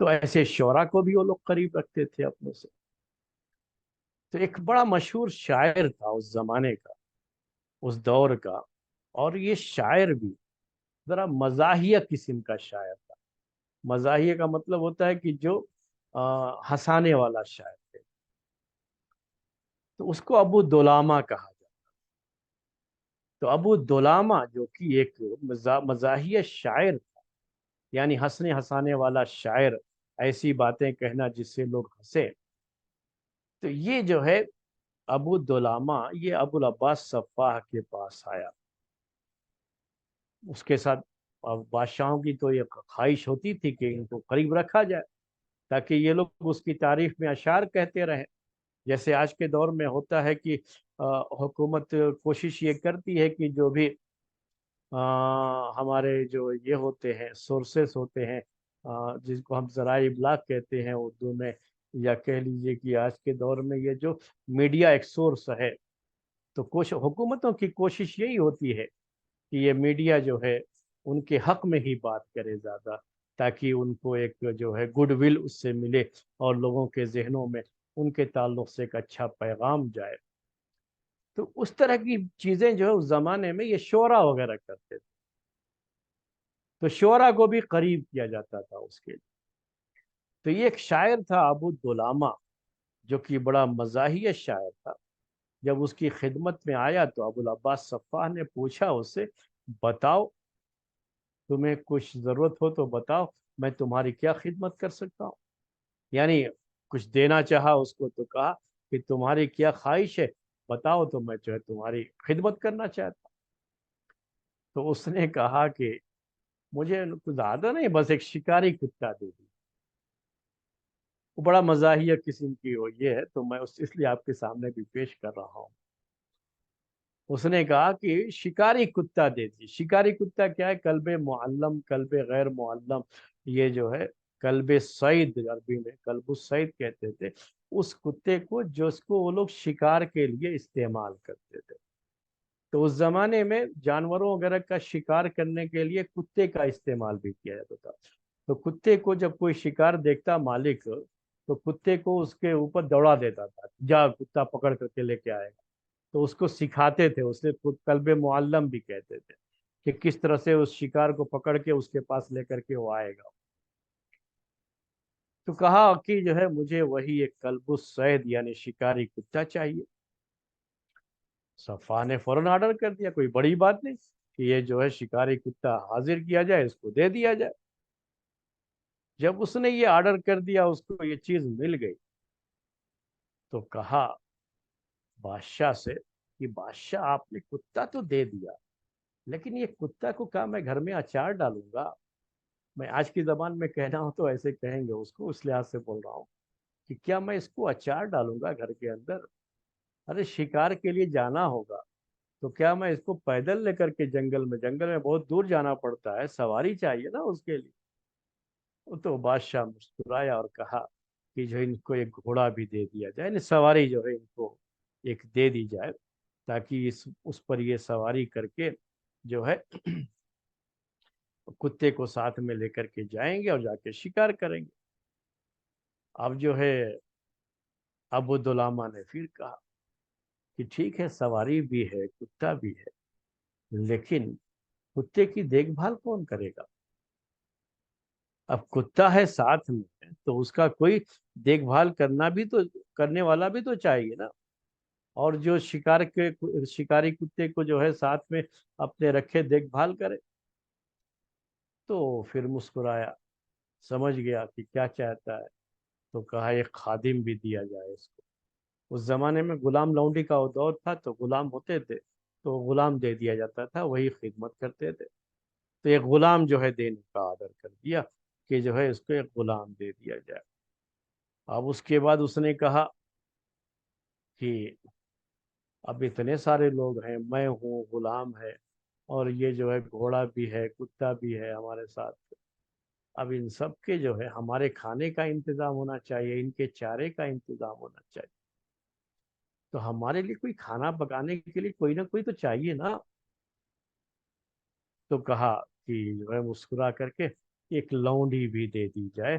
تو ایسے شعرا کو بھی وہ لوگ قریب رکھتے تھے اپنے سے. تو ایک بڑا مشہور شاعر تھا اس زمانے کا، اس دور کا. اور یہ شاعر بھی ذرا مزاحیہ قسم کا شاعر تھا. مزاحیہ کا مطلب ہوتا ہے کہ جو ہنسانے والا شاعر تھے. تو اس کو ابو دولامہ کہا جاتا. تو ابو دولامہ جو کہ ایک مزاحیہ شاعر تھا، یعنی ہنسنے ہنسانے والا شاعر، ایسی باتیں کہنا جس سے لوگ ہنسے. تو یہ جو ہے ابو دولامہ، یہ ابو العباس صفاح کے پاس آیا. اس کے ساتھ اب بادشاہوں کی تو یہ خواہش ہوتی تھی کہ ان کو قریب رکھا جائے تاکہ یہ لوگ اس کی تعریف میں اشعار کہتے رہیں. جیسے آج کے دور میں ہوتا ہے کہ حکومت کوشش یہ کرتی ہے کہ جو بھی ہمارے جو یہ ہوتے ہیں سورسز ہوتے ہیں، جس کو ہم ذرائع ابلاغ کہتے ہیں اردو میں، یا کہہ لیجئے کہ آج کے دور میں یہ جو میڈیا ایک سورس ہے، تو حکومتوں کی کوشش یہی ہوتی ہے کہ یہ میڈیا جو ہے ان کے حق میں ہی بات کرے زیادہ، تاکہ ان کو ایک جو ہے گڈ ول اس سے ملے اور لوگوں کے ذہنوں میں ان کے تعلق سے ایک اچھا پیغام جائے. تو اس طرح کی چیزیں جو ہے اس زمانے میں یہ شعرا وغیرہ کرتے تھے. تو شعرا کو بھی قریب کیا جاتا تھا اس کے لیے. تو یہ ایک شاعر تھا ابو دولامہ، جو کہ بڑا مزاحیہ شاعر تھا. جب اس کی خدمت میں آیا تو ابو العباس صفاح نے پوچھا اس سے، بتاؤ تمہیں کچھ ضرورت ہو تو بتاؤ، میں تمہاری کیا خدمت کر سکتا ہوں. یعنی کچھ دینا چاہا اس کو تو کہا کہ تمہاری کیا خواہش ہے، بتاؤ تو میں جو ہے تمہاری خدمت کرنا چاہتا ہوں. تو اس نے کہا کہ مجھے کچھ زیادہ نہیں، بس ایک شکاری کتا دے دی. وہ بڑا مزاحیہ قسم کی ہو یہ ہے، تو میں اس لیے آپ کے سامنے بھی پیش کر رہا ہوں. اس نے کہا کہ شکاری کتا دے دی. شکاری کتا کیا ہے؟ کلب معلم، کلب غیر معلم. یہ جو ہے کلب صید، عربی میں کلب الصید کہتے تھے اس کتے کو جو وہ لوگ شکار کے لیے استعمال کرتے تھے. تو اس زمانے میں جانوروں وغیرہ کا شکار کرنے کے لیے کتے کا استعمال بھی کیا جاتا تھا. تو کتے کو جب کوئی شکار دیکھتا مالک، تو کتے کو اس کے اوپر دوڑا دیتا تھا، جا کتا پکڑ کر کے لے کے آئے گا. تو اس کو سکھاتے تھے، اسے خود کلب معلم بھی کہتے تھے کہ کس طرح سے اس شکار کو پکڑ کے اس کے پاس لے کر کے وہ آئے گا. تو کہا کہ جو ہے مجھے وہی ایک کلب الصید یعنی شکاری کتا چاہیے. صفا نے فوراً آرڈر کر دیا، کوئی بڑی بات نہیں کہ یہ جو ہے شکاری کتا حاضر کیا جائے، اس کو دے دیا جائے. جب اس نے یہ آرڈر کر دیا، اس کو یہ چیز مل گئی، تو کہا بادشاہ سے کہ بادشاہ آپ نے کتا تو دے دیا، لیکن یہ کتا کو کہا میں گھر میں اچار ڈالوں گا. میں آج کی زبان میں کہنا ہوں تو ایسے کہیں گے اس کو، اس لحاظ سے بول رہا ہوں کہ کیا میں اس کو اچار ڈالوں گا گھر کے اندر؟ ارے شکار کے لیے جانا ہوگا تو کیا میں اس کو پیدل لے کر کے جنگل میں بہت دور جانا پڑتا ہے، سواری چاہیے نا اس کے لیے. تو بادشاہ مسکرایا اور کہا کہ جو ان کو ایک گھوڑا بھی دے دیا جائے، یعنی سواری جو ہے ان کو ایک دے دی جائے، تاکہ اس پر یہ سواری کر کے جو ہے کتے کو ساتھ میں لے کر کے جائیں گے اور جا کے شکار کریں گے. اب جو ہے ابو دلامہ نے پھر کہا کہ ٹھیک ہے، سواری بھی ہے کتا بھی ہے، لیکن کتے کی دیکھ بھال کون کرے گا؟ اب کتا ہے ساتھ میں تو اس کا کوئی دیکھ بھال کرنے والا بھی تو چاہیے نا. اور جو شکاری کتے کو جو ہے ساتھ میں اپنے رکھے دیکھ بھال کرے. تو پھر مسکرایا، سمجھ گیا کہ کیا چاہتا ہے. تو کہا ایک خادم بھی دیا جائے اس کو. اس زمانے میں غلام لونڈی کا دور تھا، تو غلام ہوتے تھے تو غلام دے دیا جاتا تھا، وہی خدمت کرتے تھے. تو ایک غلام جو ہے دینے کا آرڈر کر دیا کہ جو ہے اس کو ایک غلام دے دیا جائے. اب اس کے بعد اس نے کہا کہ اب اتنے سارے لوگ ہیں، میں ہوں، غلام ہے، اور یہ جو ہے گھوڑا بھی ہے، کتا بھی ہے ہمارے ساتھ. اب ان سب کے جو ہے ہمارے کھانے کا انتظام ہونا چاہیے، ان کے چارے کا انتظام ہونا چاہیے. تو ہمارے لیے کوئی کھانا پکانے کے لیے کوئی نہ کوئی تو چاہیے نا. تو کہا کہ جو ہے مسکرا کر کے ایک لونڈی بھی دے دی جائے.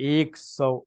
100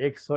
100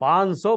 500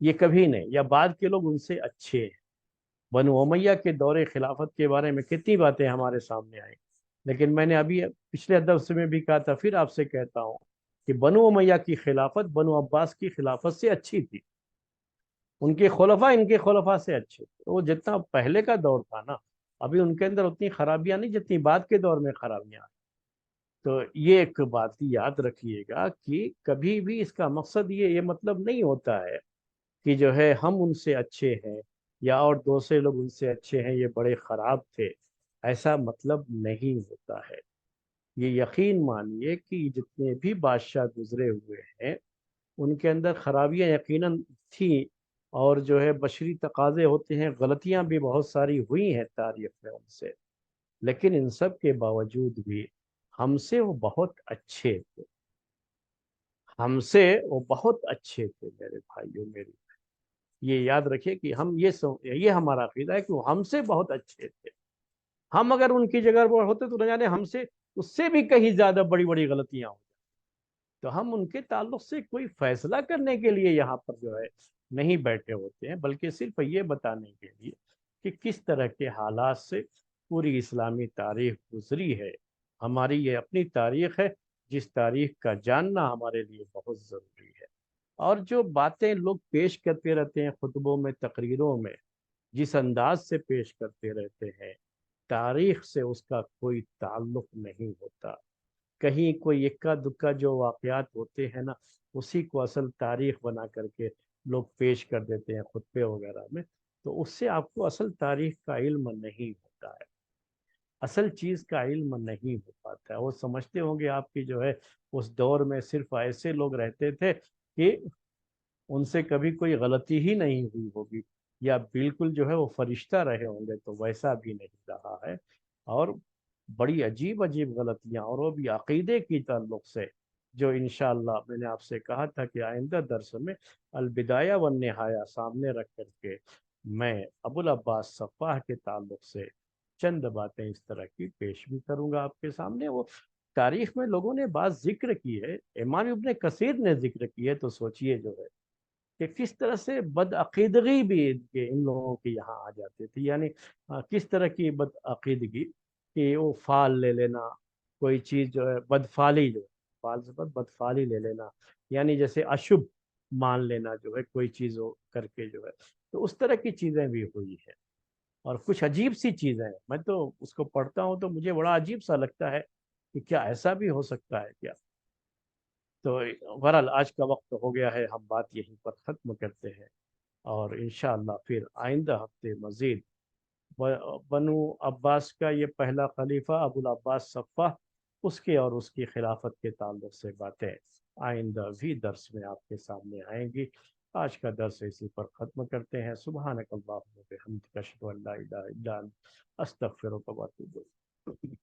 یہ کبھی نہیں، یا بعد کے لوگ ان سے اچھے ہیں۔ بنو امیہ کے دور خلافت کے بارے میں کتنی باتیں ہمارے سامنے آئیں، لیکن میں نے ابھی پچھلے درس میں بھی کہا تھا، پھر آپ سے کہتا ہوں کہ بنو امیہ کی خلافت بنو عباس کی خلافت سے اچھی تھی۔ ان کے خلفاء ان کے خلفاء سے اچھے تھے۔ وہ جتنا پہلے کا دور تھا نا، ابھی ان کے اندر اتنی خرابیاں نہیں جتنی بعد کے دور میں خرابیاں ہیں۔ تو یہ ایک بات یاد رکھیے گا کہ کبھی بھی اس کا مقصد یہ مطلب نہیں ہوتا ہے کہ جو ہے ہم ان سے اچھے ہیں، یا اور دوسرے لوگ ان سے اچھے ہیں، یہ بڑے خراب تھے، ایسا مطلب نہیں ہوتا ہے۔ یہ یقین مانیے کہ جتنے بھی بادشاہ گزرے ہوئے ہیں ان کے اندر خرابیاں یقیناً تھیں، اور جو ہے بشری تقاضے ہوتے ہیں، غلطیاں بھی بہت ساری ہوئی ہیں تاریخ میں ان سے، لیکن ان سب کے باوجود بھی ہم سے وہ بہت اچھے تھے۔ ہم سے وہ بہت اچھے تھے میرے بھائیوں، میری یہ یاد رکھیے کہ ہم یہ ہمارا عقیدہ ہے کہ وہ ہم سے بہت اچھے تھے۔ ہم اگر ان کی جگہ پر ہوتے تو نہ جانے ہم سے اس سے بھی کہیں زیادہ بڑی بڑی غلطیاں ہوں۔ تو ہم ان کے تعلق سے کوئی فیصلہ کرنے کے لیے یہاں پر جو ہے نہیں بیٹھے ہوتے ہیں، بلکہ صرف یہ بتانے کے لیے کہ کس طرح کے حالات سے پوری اسلامی تاریخ گزری ہے۔ ہماری یہ اپنی تاریخ ہے، جس تاریخ کا جاننا ہمارے لیے بہت ضروری ہے۔ اور جو باتیں لوگ پیش کرتے رہتے ہیں خطبوں میں، تقریروں میں، جس انداز سے پیش کرتے رہتے ہیں، تاریخ سے اس کا کوئی تعلق نہیں ہوتا۔ کہیں کوئی اکا دکا جو واقعات ہوتے ہیں نا، اسی کو اصل تاریخ بنا کر کے لوگ پیش کر دیتے ہیں خطبے وغیرہ میں، تو اس سے آپ کو اصل تاریخ کا علم نہیں ہوتا ہے، اصل چیز کا علم نہیں ہو پاتا ہے۔ وہ سمجھتے ہوں گے آپ کی جو ہے اس دور میں صرف ایسے لوگ رہتے تھے کہ ان سے کبھی کوئی غلطی ہی نہیں ہوئی ہوگی، یا بالکل جو ہے وہ فرشتہ رہے ہوں گے، تو ویسا بھی نہیں رہا ہے۔ اور بڑی عجیب عجیب غلطیاں، اور وہ بھی عقیدے کی تعلق سے، جو انشاءاللہ میں نے آپ سے کہا تھا کہ آئندہ درس میں البدایہ والنہایہ سامنے رکھ کر کے میں ابو العباس صفاح کے تعلق سے چند باتیں اس طرح کی پیش بھی کروں گا آپ کے سامنے۔ وہ تاریخ میں لوگوں نے بات ذکر کی ہے، امام ابن کثیر نے ذکر کی ہے، تو سوچئے جو ہے کہ کس طرح سے بدعقیدگی بھی ان لوگوں کے یہاں آ جاتی تھی، یعنی کس طرح کی بدعقیدگی کہ وہ فال لے لینا، کوئی چیز جو ہے بدفالی، جو فال سے بدفالی لے لینا، یعنی جیسے اشبھ مان لینا جو ہے کوئی چیز ہو کر کے جو ہے، تو اس طرح کی چیزیں بھی ہوئی ہیں۔ اور کچھ عجیب سی چیزیں ہیں، میں تو اس کو پڑھتا ہوں تو مجھے بڑا عجیب سا لگتا ہے کہ کیا ایسا بھی ہو سکتا ہے کیا؟ تو بہرحال آج کا وقت ہو گیا ہے، ہم بات یہیں پر ختم کرتے ہیں، اور انشاءاللہ پھر آئندہ ہفتے مزید بنو عباس کا یہ پہلا خلیفہ ابو العباس صفہ، اس کے اور اس کی خلافت کے تعلق سے باتیں آئندہ بھی درس میں آپ کے سامنے آئیں گی۔ آج کا درس اسی پر ختم کرتے ہیں۔ سبحانک اللہم و بحمدک، اشہد ان لا الہ الا انت، استغفرک و اتوب الیک۔